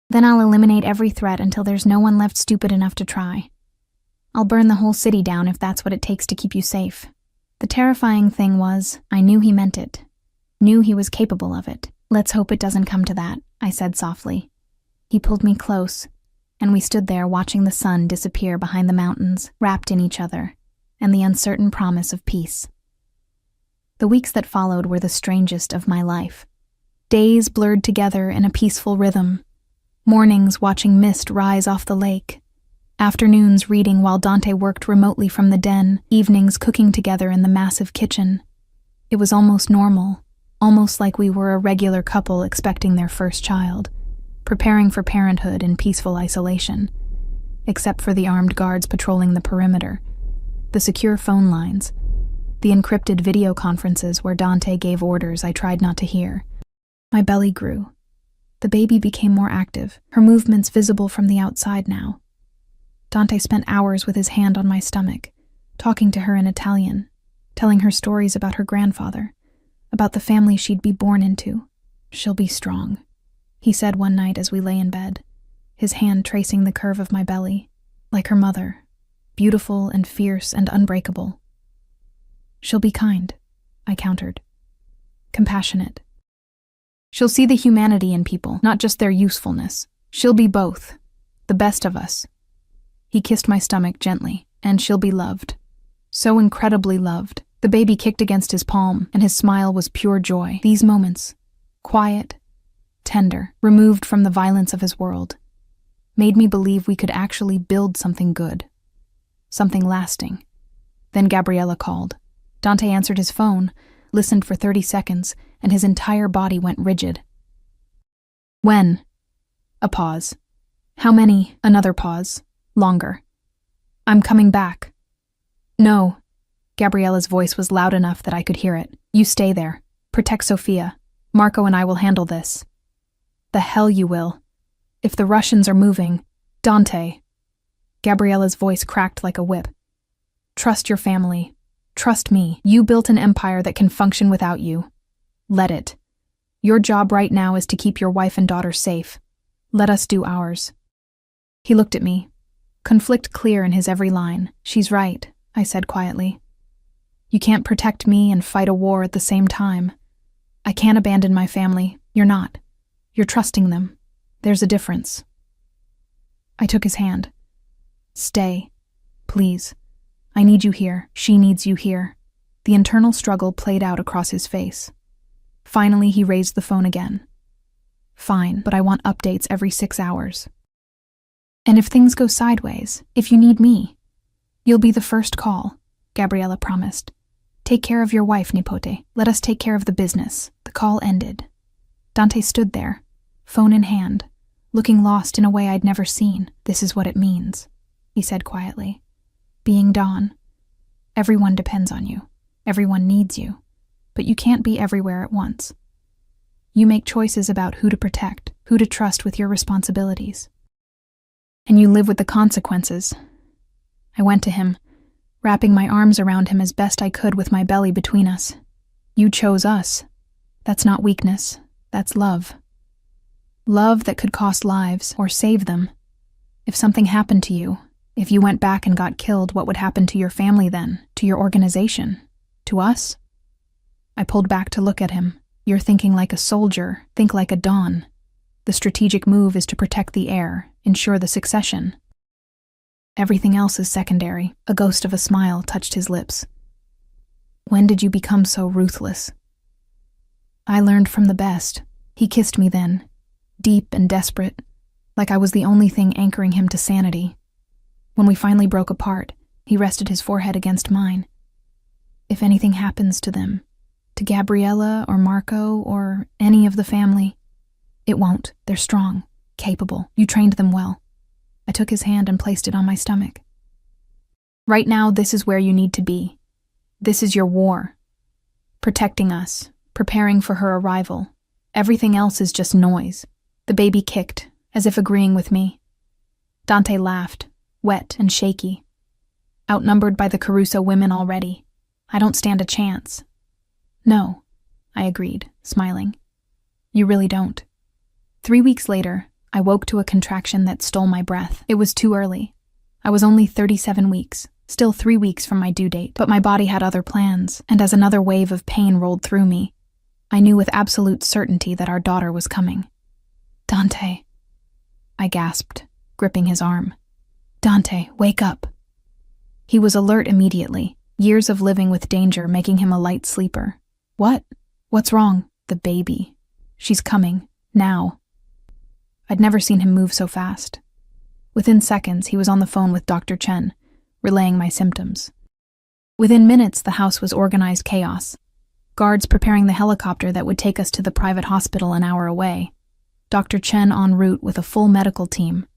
[SPEAKER 2] Then I'll eliminate every threat until there's no one left stupid enough to try. I'll burn the whole city down if that's what it takes to keep you safe. The terrifying thing was, I knew he meant it. Knew he was capable of it. Let's hope it doesn't come to that, I said softly. He pulled me close, and we stood there watching the sun disappear behind the mountains, wrapped in each other, and the uncertain promise of peace. The weeks that followed were the strangest of my life. Days blurred together in a peaceful rhythm. Mornings watching mist rise off the lake. Afternoons reading while Dante worked remotely from the den, evenings cooking together in the massive kitchen. It was almost normal, almost like we were a regular couple expecting their first child, preparing for parenthood in peaceful isolation, except for the armed guards patrolling the perimeter, the secure phone lines, the encrypted video conferences where Dante gave orders I tried not to hear. My belly grew. The baby became more active, her movements visible from the outside now. Dante spent hours with his hand on my stomach, talking to her in Italian, telling her stories about her grandfather, about the family she'd be born into. She'll be strong, he said one night as we lay in bed, his hand tracing the curve of my belly, like her mother, beautiful and fierce and unbreakable. She'll be kind, I countered. Compassionate. She'll see the humanity in people, not just their usefulness. She'll be both, the best of us. He kissed my stomach gently, and she'll be loved. So incredibly loved. The baby kicked against his palm, and his smile was pure joy. These moments, quiet, tender, removed from the violence of his world, made me believe we could actually build something good, something lasting. Then Gabriella called. Dante answered his phone, listened for 30 seconds, and his entire body went rigid. When? A pause. How many? Another pause. Longer. I'm coming back. No. Gabriella's voice was loud enough that I could hear it. You stay there. Protect Sophia. Marco and I will handle this. The hell you will. If the Russians are moving, Dante. Gabriella's voice cracked like a whip. Trust your family. Trust me. You built an empire that can function without you. Let it. Your job right now is to keep your wife and daughter safe. Let us do ours. He looked at me, conflict clear in his every line. She's right, I said quietly. You can't protect me and fight a war at the same time. I can't abandon my family. You're not. You're trusting them. There's a difference. I took his hand. Stay. Please. I need you here. She needs you here. The internal struggle played out across his face. Finally, he raised the phone again. Fine, but I want updates every 6 hours. And if things go sideways, if you need me, you'll be the first call, Gabriella promised. Take care of your wife, Nipote. Let us take care of the business. The call ended. Dante stood there, phone in hand, looking lost in a way I'd never seen. This is what it means, he said quietly. Being Don. Everyone depends on you. Everyone needs you. But you can't be everywhere at once. You make choices about who to protect, who to trust with your responsibilities. And you live with the consequences. I went to him, wrapping my arms around him as best I could with my belly between us. You chose us. That's not weakness. That's love. Love that could cost lives or save them. If something happened to you, if you went back and got killed, what would happen to your family then? To your organization? To us? I pulled back to look at him. You're thinking like a soldier. Think like a Don. The strategic move is to protect the heir, ensure the succession. Everything else is secondary. A ghost of a smile touched his lips. When did you become so ruthless? I learned from the best. He kissed me then, deep and desperate,
[SPEAKER 1] like I was the only thing anchoring him to sanity. When we finally broke apart, he rested his forehead against mine. If anything happens to them, to Gabriella or Marco or any of the family, it won't. They're strong, capable. You trained them well. I took his hand and placed it on my stomach. Right now, this is where you need to be. This is your war. Protecting us, preparing for her arrival. Everything else is just noise. The baby kicked, as if agreeing with me. Dante laughed, wet and shaky. Outnumbered by the Caruso women already. I don't stand a chance. No, I agreed, smiling. You really don't. 3 weeks later, I woke to a contraction that stole my breath. It was too early. I was only 37 weeks, still 3 weeks from my due date, but my body had other plans, and as another wave of pain rolled through me, I knew with absolute certainty that our daughter was coming. Dante, I gasped, gripping his arm. Dante, wake up. He was alert immediately, years of living with danger making him a light sleeper. What? What's wrong? The baby. She's coming. Now. I'd never seen him move so fast. Within seconds, he was on the phone with Dr. Chen, relaying my symptoms. Within minutes, the house was organized chaos. Guards preparing the helicopter that would take us to the private hospital an hour away. Dr. Chen en route with a full medical team.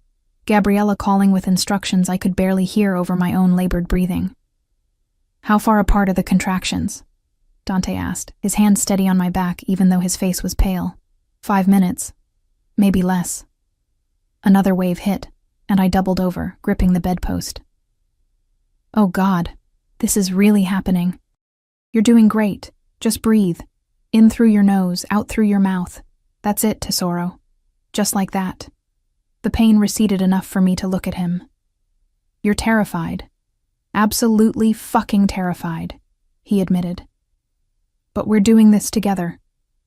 [SPEAKER 1] Gabriella calling with instructions I could barely hear over my own labored breathing. How far apart are the contractions? Dante asked, his hand steady on my back even though his face was pale. 5 minutes. Maybe less. Another wave hit, and I doubled over, gripping the bedpost. Oh God, this is really happening. You're doing great. Just breathe. In through your nose, out through your mouth. That's it, Tesoro. Just like that. The pain receded enough for me to look at him. You're terrified. Absolutely fucking terrified, he admitted. But we're doing this together,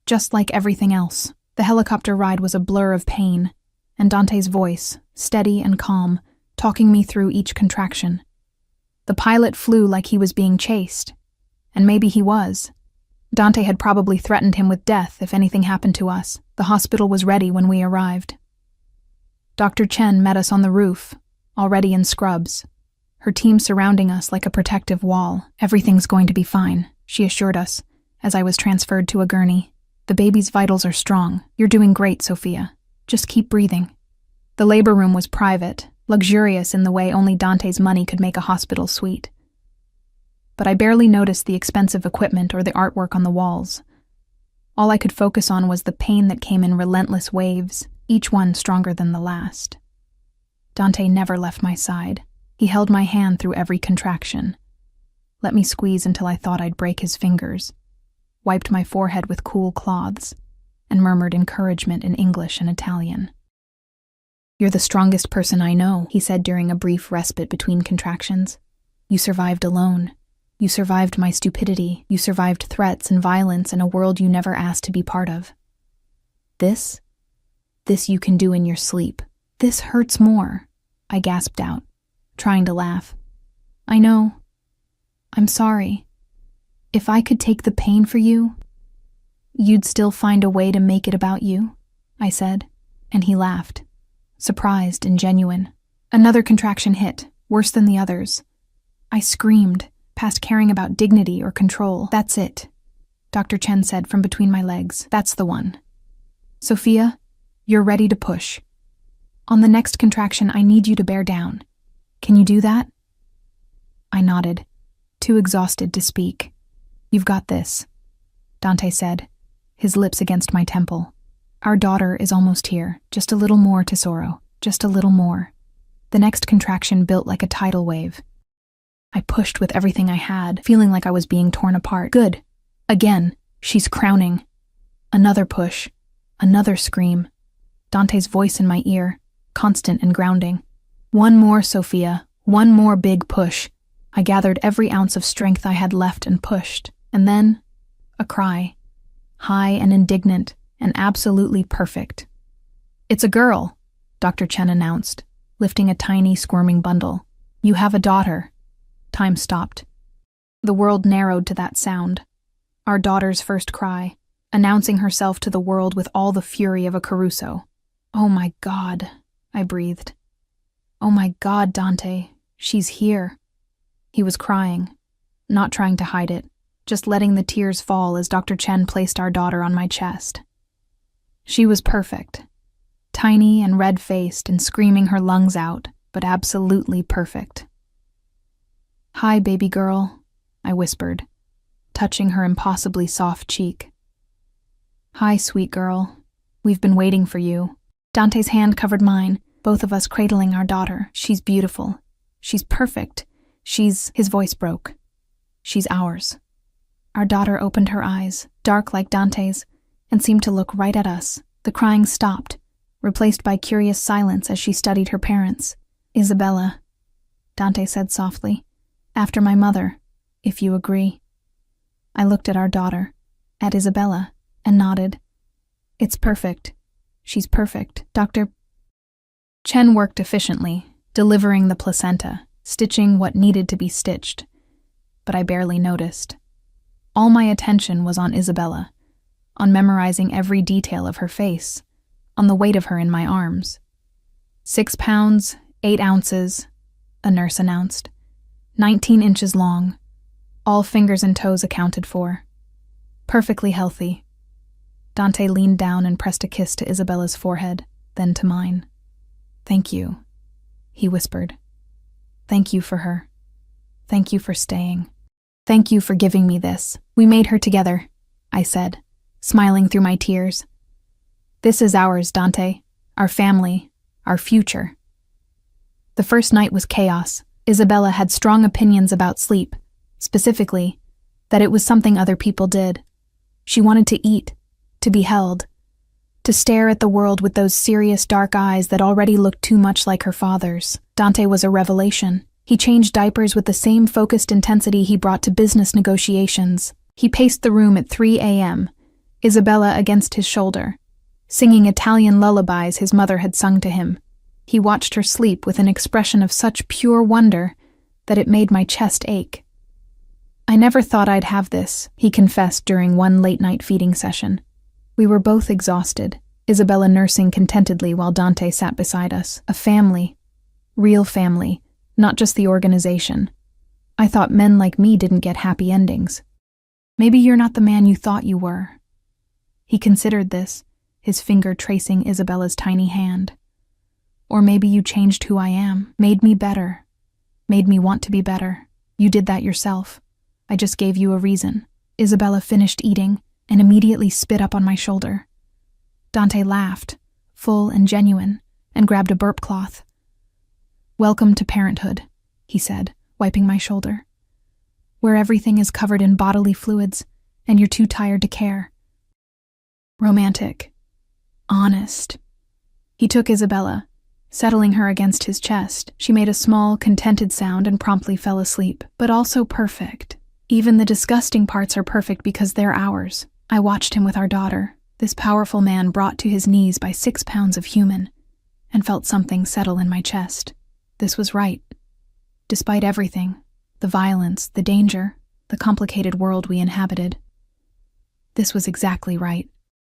[SPEAKER 1] just like everything else. The helicopter ride was a blur of pain, and Dante's voice, steady and calm, talking me through each contraction. The pilot flew like he was being chased, and maybe he was. Dante had probably threatened him with death if anything happened to us. The hospital was ready when we arrived. Dr. Chen met us on the roof, already in scrubs, her team surrounding us like a protective wall. Everything's going to be fine, she assured us, as I was transferred to a gurney. The baby's vitals are strong. You're doing great, Sophia. Just keep breathing. The labor room was private, luxurious in the way only Dante's money could make a hospital suite. But I barely noticed the expensive equipment or the artwork on the walls. All I could focus on was the pain that came in relentless waves, each one stronger than the last. Dante never left my side. He held my hand through every contraction. Let me squeeze until I thought I'd break his fingers, wiped my forehead with cool cloths, and murmured encouragement in English and Italian. You're the strongest person I know, he said during a brief respite between contractions. You survived alone. You survived my stupidity. You survived threats and violence in a world you never asked to be part of. This you can do in your sleep. This hurts more, I gasped out, trying to laugh. I know. I'm sorry. If I could take the pain for you, you'd still find a way to make it about you, I said, and he laughed, surprised and genuine. Another contraction hit, worse than the others. I screamed, past caring about dignity or control. That's it, Dr. Chen said from between my legs. That's the one. Sophia, you're ready to push. On the next contraction, I need you to bear down. Can you do that? I nodded, too exhausted to speak. You've got this, Dante said, his lips against my temple. Our daughter is almost here. Just a little more, Tesoro. Just a little more. The next contraction built like a tidal wave. I pushed with everything I had, feeling like I was being torn apart. Good. Again, she's crowning. Another push. Another scream. Dante's voice in my ear, constant and grounding. One more, Sophia. One more big push. I gathered every ounce of strength I had left and pushed. And then, a cry. High and indignant, and absolutely perfect. It's a girl, Dr. Chen announced, lifting a tiny, squirming bundle. You have a daughter. Time stopped. The world narrowed to that sound. Our daughter's first cry, announcing herself to the world with all the fury of a Caruso. Oh my God, I breathed. Oh my God, Dante, she's here. He was crying, not trying to hide it, just letting the tears fall as Dr. Chen placed our daughter on my chest. She was perfect, tiny and red-faced and screaming her lungs out, but absolutely perfect. Hi, baby girl, I whispered, touching her impossibly soft cheek. Hi, sweet girl. We've been waiting for you. Dante's hand covered mine, both of us cradling our daughter. She's beautiful. She's perfect. His voice broke. She's ours. Our daughter opened her eyes, dark like Dante's, and seemed to look right at us. The crying stopped, replaced by curious silence as she studied her parents. Isabella, Dante said softly, after my mother, if you agree. I looked at our daughter, at Isabella, and nodded. It's perfect. She's perfect. Dr. Chen worked efficiently, delivering the placenta, stitching what needed to be stitched, but I barely noticed. All my attention was on Isabella, on memorizing every detail of her face, on the weight of her in my arms. 6 pounds, 8 ounces, a nurse announced. 19 inches long, all fingers and toes accounted for. Perfectly healthy. Dante leaned down and pressed a kiss to Isabella's forehead, then to mine. Thank you, he whispered. Thank you for her. Thank you for staying. Thank you for giving me this. We made her together, I said, smiling through my tears. This is ours, Dante. Our family. Our future. The first night was chaos. Isabella had strong opinions about sleep, specifically, that it was something other people did. She wanted to eat, to be held, to stare at the world with those serious dark eyes that already looked too much like her father's. Dante was a revelation. He changed diapers with the same focused intensity he brought to business negotiations. He paced the room at 3 a.m., Isabella against his shoulder, singing Italian lullabies his mother had sung to him. He watched her sleep with an expression of such pure wonder that it made my chest ache. I never thought I'd have this, he confessed during one late-night feeding session. We were both exhausted, Isabella nursing contentedly while Dante sat beside us. A family. Real family, not just the organization. I thought men like me didn't get happy endings. Maybe you're not the man you thought you were. He considered this, his finger tracing Isabella's tiny hand. Or maybe you changed who I am, made me better, made me want to be better. You did that yourself. I just gave you a reason. Isabella finished eating and immediately spit up on my shoulder. Dante laughed, full and genuine, and grabbed a burp cloth. Welcome to parenthood, he said, wiping my shoulder, where everything is covered in bodily fluids and you're too tired to care. Romantic. Honest. He took Isabella, settling her against his chest. She made a small, contented sound and promptly fell asleep, but also perfect. Even the disgusting parts are perfect because they're ours. I watched him with our daughter, this powerful man brought to his knees by 6 pounds of human, and felt something settle in my chest. This was right. Despite everything, the violence, the danger, the complicated world we inhabited. This was exactly right.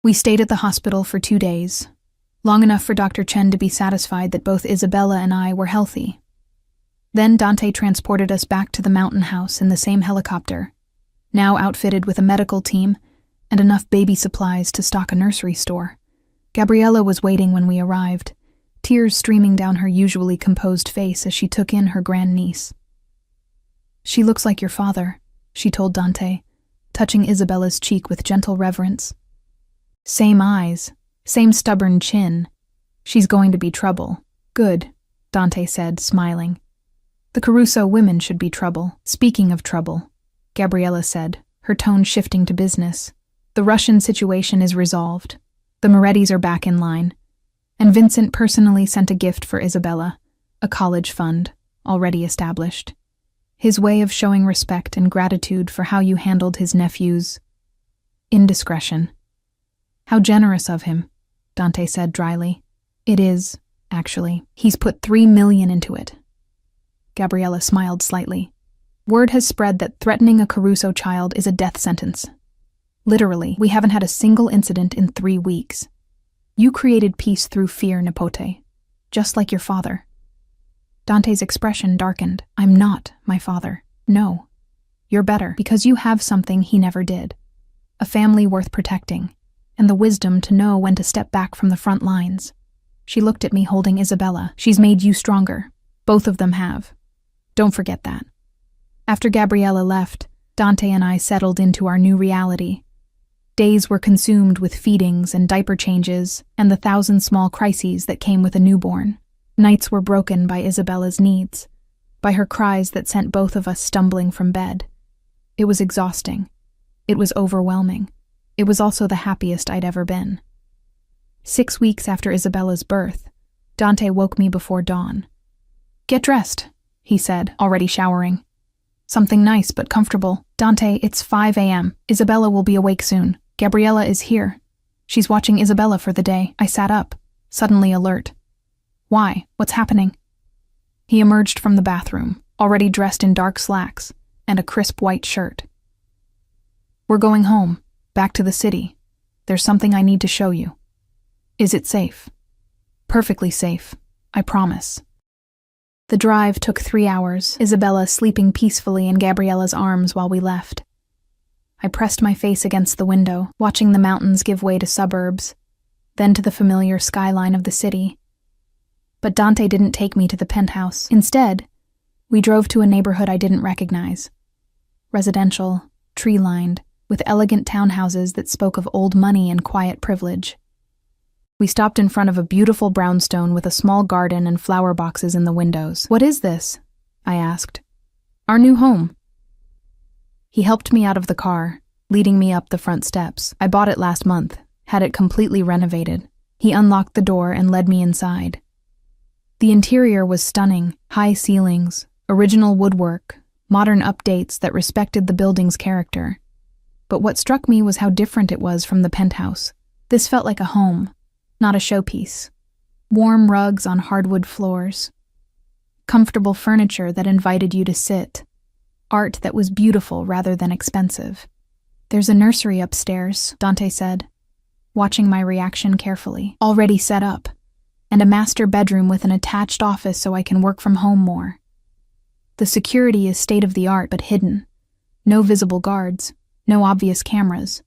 [SPEAKER 1] We stayed at the hospital for 2 days, long enough for Dr. Chen to be satisfied that both Isabella and I were healthy. Then Dante transported us back to the mountain house in the same helicopter, now outfitted with a medical team and enough baby supplies to stock a nursery store. Gabriella was waiting when we arrived, tears streaming down her usually composed face as she took in her grandniece. She looks like your father, she told Dante, touching Isabella's cheek with gentle reverence. Same eyes, same stubborn chin. She's going to be trouble. Good, Dante said, smiling. The Caruso women should be trouble. Speaking of trouble, Gabriella said, her tone shifting to business. The Russian situation is resolved. The Morettis are back in line. And Vincent personally sent a gift for Isabella, a college fund, already established. His way of showing respect and gratitude for how you handled his nephew's indiscretion. How generous of him, Dante said dryly. It is, actually. He's put $3 million into it. Gabriella smiled slightly. Word has spread that threatening a Caruso child is a death sentence. Literally, we haven't had a single incident in 3 weeks. You created peace through fear, Nipote. just like your father." Dante's expression darkened. "I'm not my father. No. You're better, because you have something he never did. A family worth protecting, and the wisdom to know when to step back from the front lines." She looked at me holding Isabella. "She's made you stronger. Both of them have. Don't forget that." After Gabriella left, Dante and I settled into our new reality. Days were consumed with feedings and diaper changes and the 1,000 small crises that came with a newborn. Nights were broken by Isabella's needs, by her cries that sent both of us stumbling from bed. It was exhausting. It was overwhelming. It was also the happiest I'd ever been. 6 weeks after Isabella's birth, Dante woke me before dawn. "Get dressed," he said, already showering. "Something nice but comfortable." "Dante, it's 5 a.m. Isabella will be awake soon. Gabriella is here. She's watching Isabella for the day." I sat up, suddenly alert. "Why? What's happening?" He emerged from the bathroom, already dressed in dark slacks and a crisp white shirt. "We're going home, back to the city. There's something I need to show you." "Is it safe?" "Perfectly safe, I promise." The drive took 3 hours, Isabella sleeping peacefully in Gabriella's arms while we left. I pressed my face against the window, watching the mountains give way to suburbs, then to the familiar skyline of the city. But Dante didn't take me to the penthouse. Instead, we drove to a neighborhood I didn't recognize. Residential, tree-lined, with elegant townhouses that spoke of old money and quiet privilege. We stopped in front of a beautiful brownstone with a small garden and flower boxes in the windows. "What is this?" I asked. "Our new home." He helped me out of the car, leading me up the front steps. "I bought it last month, had it completely renovated." He unlocked the door and led me inside. The interior was stunning, high ceilings, original woodwork, modern updates that respected the building's character. But what struck me was how different it was from the penthouse. This felt like a home, not a showpiece. Warm rugs on hardwood floors, comfortable furniture that invited you to sit, art that was beautiful rather than expensive. "There's a nursery upstairs," Dante said, watching my reaction carefully. "Already set up, and a master bedroom with an attached office so I can work from home more. The security is state-of-the-art but hidden. No visible guards, no obvious cameras.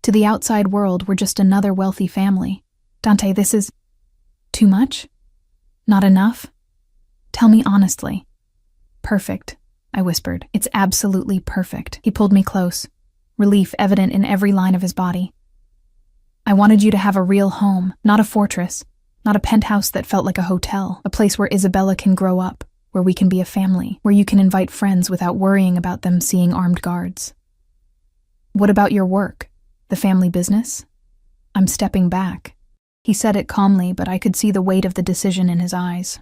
[SPEAKER 1] To the outside world, we're just another wealthy family." "Dante, this is too much? Not enough? Tell me honestly." "Perfect," I whispered. "It's absolutely perfect." He pulled me close, relief evident in every line of his body. "I wanted you to have a real home, not a fortress, not a penthouse that felt like a hotel, a place where Isabella can grow up, where we can be a family, where you can invite friends without worrying about them seeing armed guards." "What about your work? The family business?" "I'm stepping back." He said it calmly, but I could see the weight of the decision in his eyes.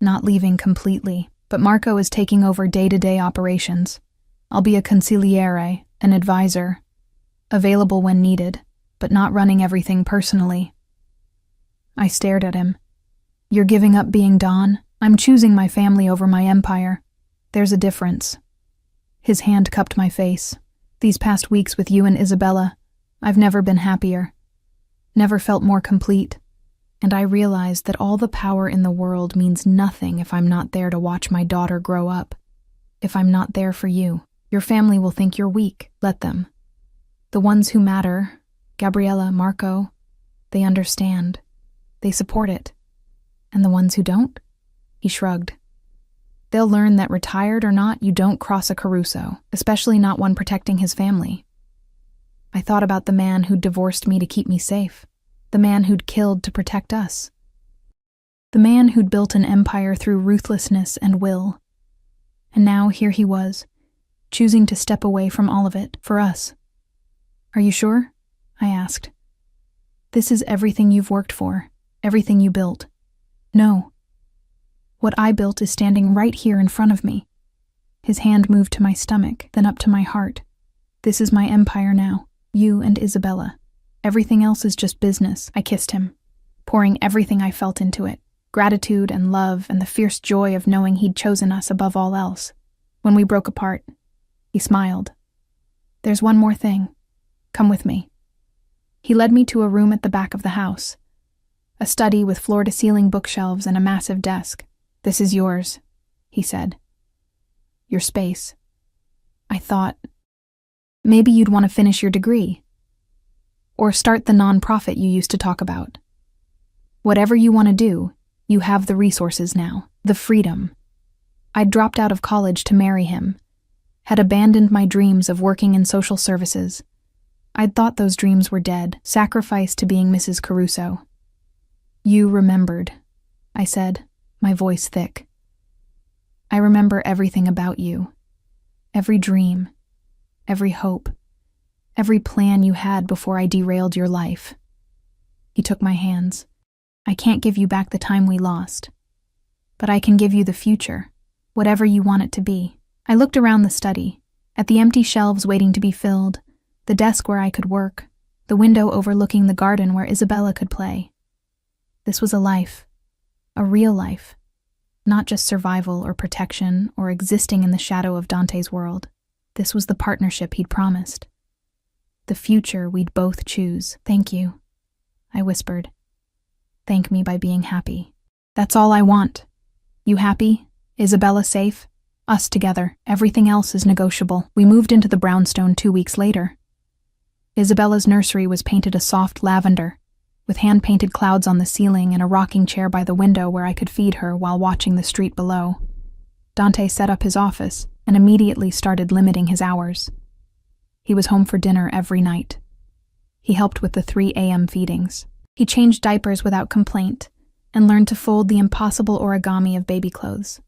[SPEAKER 1] "Not leaving completely, but Marco is taking over day-to-day operations. I'll be a consigliere, an advisor, available when needed, but not running everything personally." I stared at him. "You're giving up being Don? I'm choosing my family over my empire. There's a difference." His hand cupped my face. "These past weeks with you and Isabella, I've never been happier. Never felt more complete. And I realized that all the power in the world means nothing if I'm not there to watch my daughter grow up. If I'm not there for you, your family will think you're weak. Let them. The ones who matter, Gabriella, Marco, they understand. They support it. And the ones who don't?" He shrugged. "They'll learn that retired or not, you don't cross a Caruso, especially not one protecting his family." I thought about the man who'd divorced me to keep me safe, the man who'd killed to protect us, the man who'd built an empire through ruthlessness and will. And now here he was, choosing to step away from all of it, for us. "Are you sure?" I asked. "This is everything you've worked for, everything you built." "No. What I built is standing right here in front of me." His hand moved to my stomach, then up to my heart. "This is my empire now, you and Isabella. Everything else is just business." I kissed him, pouring everything I felt into it, gratitude and love and the fierce joy of knowing he'd chosen us above all else. When we broke apart, he smiled. "There's one more thing. Come with me." He led me to a room at the back of the house. A study with floor-to-ceiling bookshelves and a massive desk. "This is yours," he said. "Your space." I thought, maybe you'd want to finish your degree. Or start the nonprofit you used to talk about. Whatever you want to do, you have the resources now, the freedom. I'd dropped out of college to marry him, had abandoned my dreams of working in social services. I'd thought those dreams were dead, sacrificed to being Mrs. Caruso. "You remembered," I said, my voice thick. "I remember everything about you. Every dream, every hope, every plan you had before I derailed your life." He took my hands. "I can't give you back the time we lost, but I can give you the future, whatever you want it to be." I looked around the study, at the empty shelves waiting to be filled, the desk where I could work, the window overlooking the garden where Isabella could play. This was a life, a real life, not just survival or protection or existing in the shadow of Dante's world. This was the partnership he'd promised. The future we'd both choose. "Thank you," I whispered. "Thank me by being happy. That's all I want. You happy? Isabella safe? Us together. Everything else is negotiable." We moved into the brownstone 2 weeks later. Isabella's nursery was painted a soft lavender, with hand-painted clouds on the ceiling and a rocking chair by the window where I could feed her while watching the street below. Dante set up his office and immediately started limiting his hours. He was home for dinner every night. He helped with the 3 a.m. feedings. He changed diapers without complaint and learned to fold the impossible origami of baby clothes.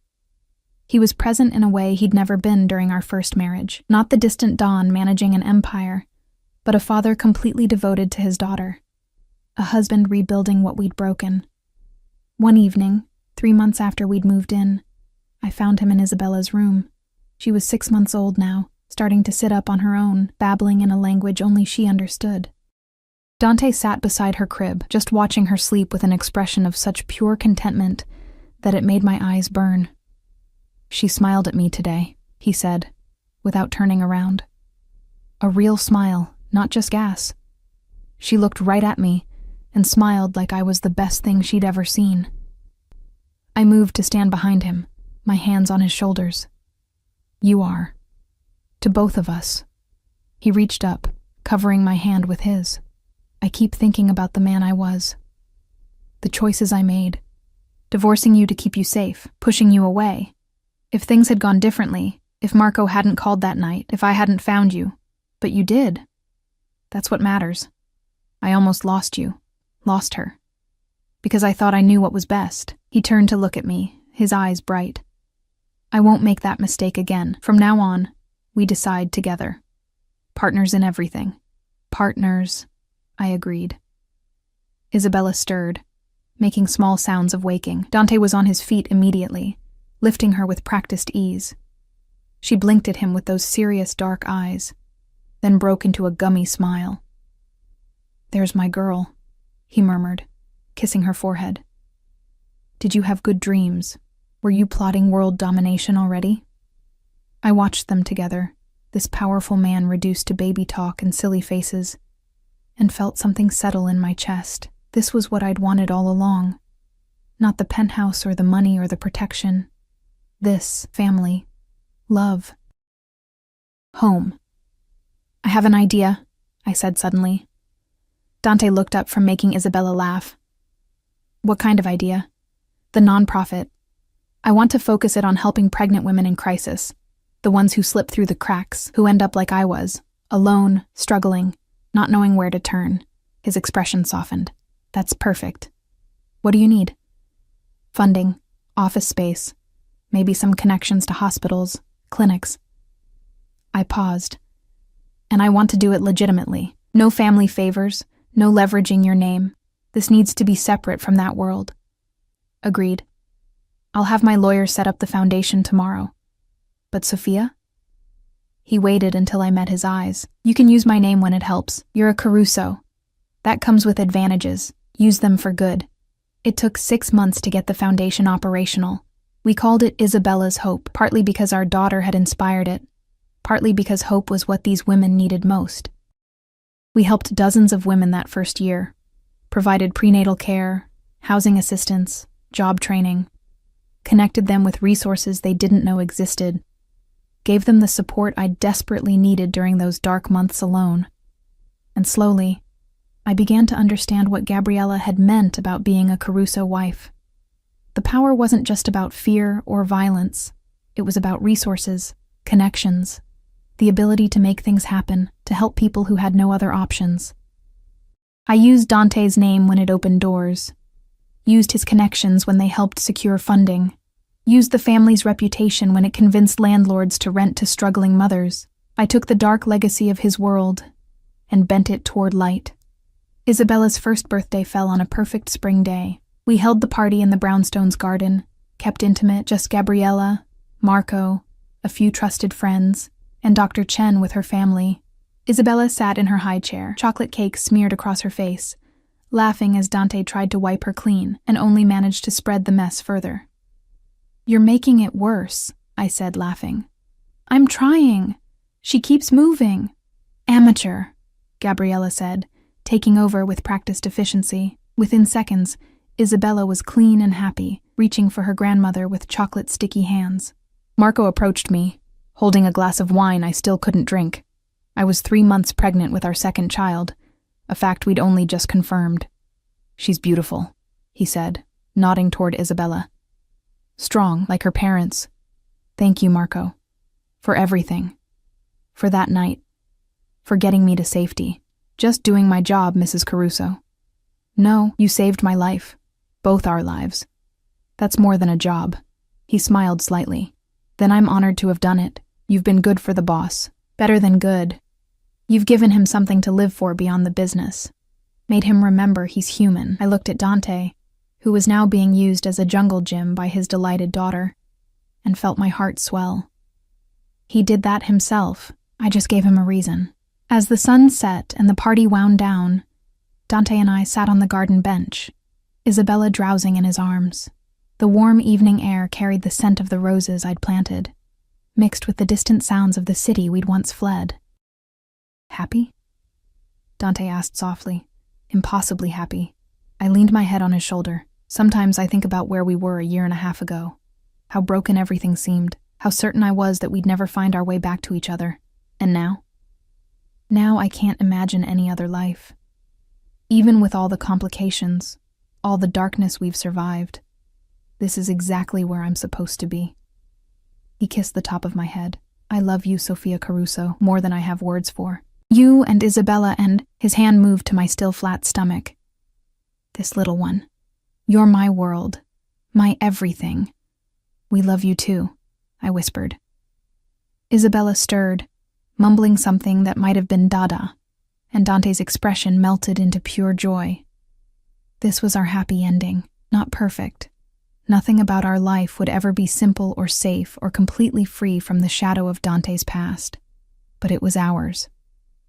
[SPEAKER 1] He was present in a way he'd never been during our first marriage, not the distant Don managing an empire, but a father completely devoted to his daughter. A husband rebuilding what we'd broken. One evening, 3 months after we'd moved in, I found him in Isabella's room. She was 6 months old now, starting to sit up on her own, babbling in a language only she understood. Dante sat beside her crib, just watching her sleep with an expression of such pure contentment that it made my eyes burn. "She smiled at me today," he said, without turning around. A real smile, not just gas. She looked right at me and smiled like I was the best thing she'd ever seen. I moved to stand behind him, my hands on his shoulders. "You are. To both of us." He reached up, covering my hand with his. "I keep thinking about the man I was. The choices I made. Divorcing you to keep you safe, pushing you away. If things had gone differently, if Marco hadn't called that night, if I hadn't found you. But you did. That's what matters. I almost lost you. Lost her. Because I thought I knew what was best." He turned to look at me, his eyes bright. "I won't make that mistake again. From now on, we decide together. Partners in everything." "Partners," I agreed. Isabella stirred, making small sounds of waking. Dante was on his feet immediately, lifting her with practiced ease. She blinked at him with those serious dark eyes, then broke into a gummy smile. "There's my girl," he murmured, kissing her forehead. "Did you have good dreams? Were you plotting world domination already?" I watched them together, this powerful man reduced to baby talk and silly faces, and felt something settle in my chest. This was what I'd wanted all along. Not the penthouse or the money or the protection. This, family, love. Home. "I have an idea," I said suddenly. Dante looked up from making Isabella laugh. "What kind of idea?" "The nonprofit. I want to focus it on helping pregnant women in crisis, the ones who slip through the cracks, who end up like I was, alone, struggling, not knowing where to turn." His expression softened. "That's perfect. What do you need?" "Funding, office space, maybe some connections to hospitals, clinics." I paused. "And I want to do it legitimately. No family favors, no leveraging your name. This needs to be separate from that world." "Agreed. I'll have my lawyer set up the foundation tomorrow." "But Sophia?" He waited until I met his eyes. "You can use my name when it helps. You're a Caruso. That comes with advantages. Use them for good." It took 6 months to get the foundation operational. We called it Isabella's Hope, partly because our daughter had inspired it, partly because hope was what these women needed most. We helped dozens of women that first year, provided prenatal care, housing assistance, job training, connected them with resources they didn't know existed, gave them the support I desperately needed during those dark months alone. And slowly, I began to understand what Gabriella had meant about being a Caruso wife. The power wasn't just about fear or violence. It was about resources, connections, the ability to make things happen, to help people who had no other options. I used Dante's name when it opened doors, used his connections when they helped secure funding, used the family's reputation when it convinced landlords to rent to struggling mothers. I took the dark legacy of his world and bent it toward light. Isabella's first birthday fell on a perfect spring day. We held the party in the brownstones' garden, kept intimate, just Gabriella, Marco, a few trusted friends, and Dr. Chen with her family. Isabella sat in her high chair, chocolate cake smeared across her face, laughing as Dante tried to wipe her clean and only managed to spread the mess further. "You're making it worse," I said, laughing. "I'm trying. She keeps moving." "Amateur," Gabriella said, taking over with practiced efficiency. Within seconds, Isabella was clean and happy, reaching for her grandmother with chocolate sticky hands. Marco approached me, holding a glass of wine I still couldn't drink. I was 3 months pregnant with our second child, a fact we'd only just confirmed. "She's beautiful," he said, nodding toward Isabella. "Strong, like her parents. Thank you, Marco. For everything. For that night. For getting me to safety. Just doing my job, Mrs. Caruso. No, you saved my life. Both our lives. That's more than a job." He smiled slightly. "Then I'm honored to have done it. You've been good for the boss. Better than good. You've given him something to live for beyond the business. Made him remember he's human." I looked at Dante, who was now being used as a jungle gym by his delighted daughter, and felt my heart swell. He did that himself. I just gave him a reason. As the sun set and the party wound down, Dante and I sat on the garden bench, Isabella drowsing in his arms. The warm evening air carried the scent of the roses I'd planted, mixed with the distant sounds of the city we'd once fled. "Happy?" Dante asked softly. "Impossibly happy." I leaned my head on his shoulder. Sometimes I think about where we were a year and a half ago, how broken everything seemed, how certain I was that we'd never find our way back to each other. And now? Now I can't imagine any other life. Even with all the complications, all the darkness we've survived, this is exactly where I'm supposed to be. He kissed the top of my head. "I love you, Sofia Caruso, more than I have words for. You and Isabella and..." His hand moved to my still flat stomach. "This little one. You're my world. My everything. We love you too," I whispered. Isabella stirred, mumbling something that might have been Dada, and Dante's expression melted into pure joy. This was our happy ending, not perfect. Nothing about our life would ever be simple or safe or completely free from the shadow of Dante's past. But it was ours,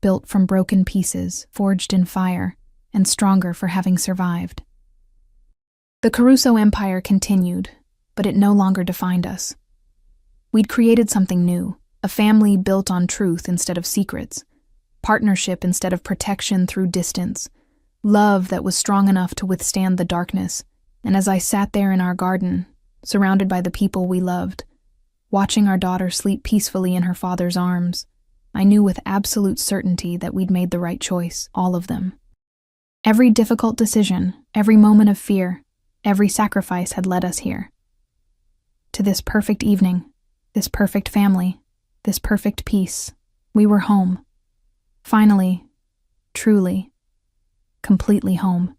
[SPEAKER 1] built from broken pieces, forged in fire, and stronger for having survived. The Caruso Empire continued, but it no longer defined us. We'd created something new, a family built on truth instead of secrets, partnership instead of protection through distance, love that was strong enough to withstand the darkness. And as I sat there in our garden, surrounded by the people we loved, watching our daughter sleep peacefully in her father's arms, I knew with absolute certainty that we'd made the right choice, all of them. Every difficult decision, every moment of fear, every sacrifice had led us here. To this perfect evening, this perfect family, this perfect peace. We were home. Finally, truly, completely home.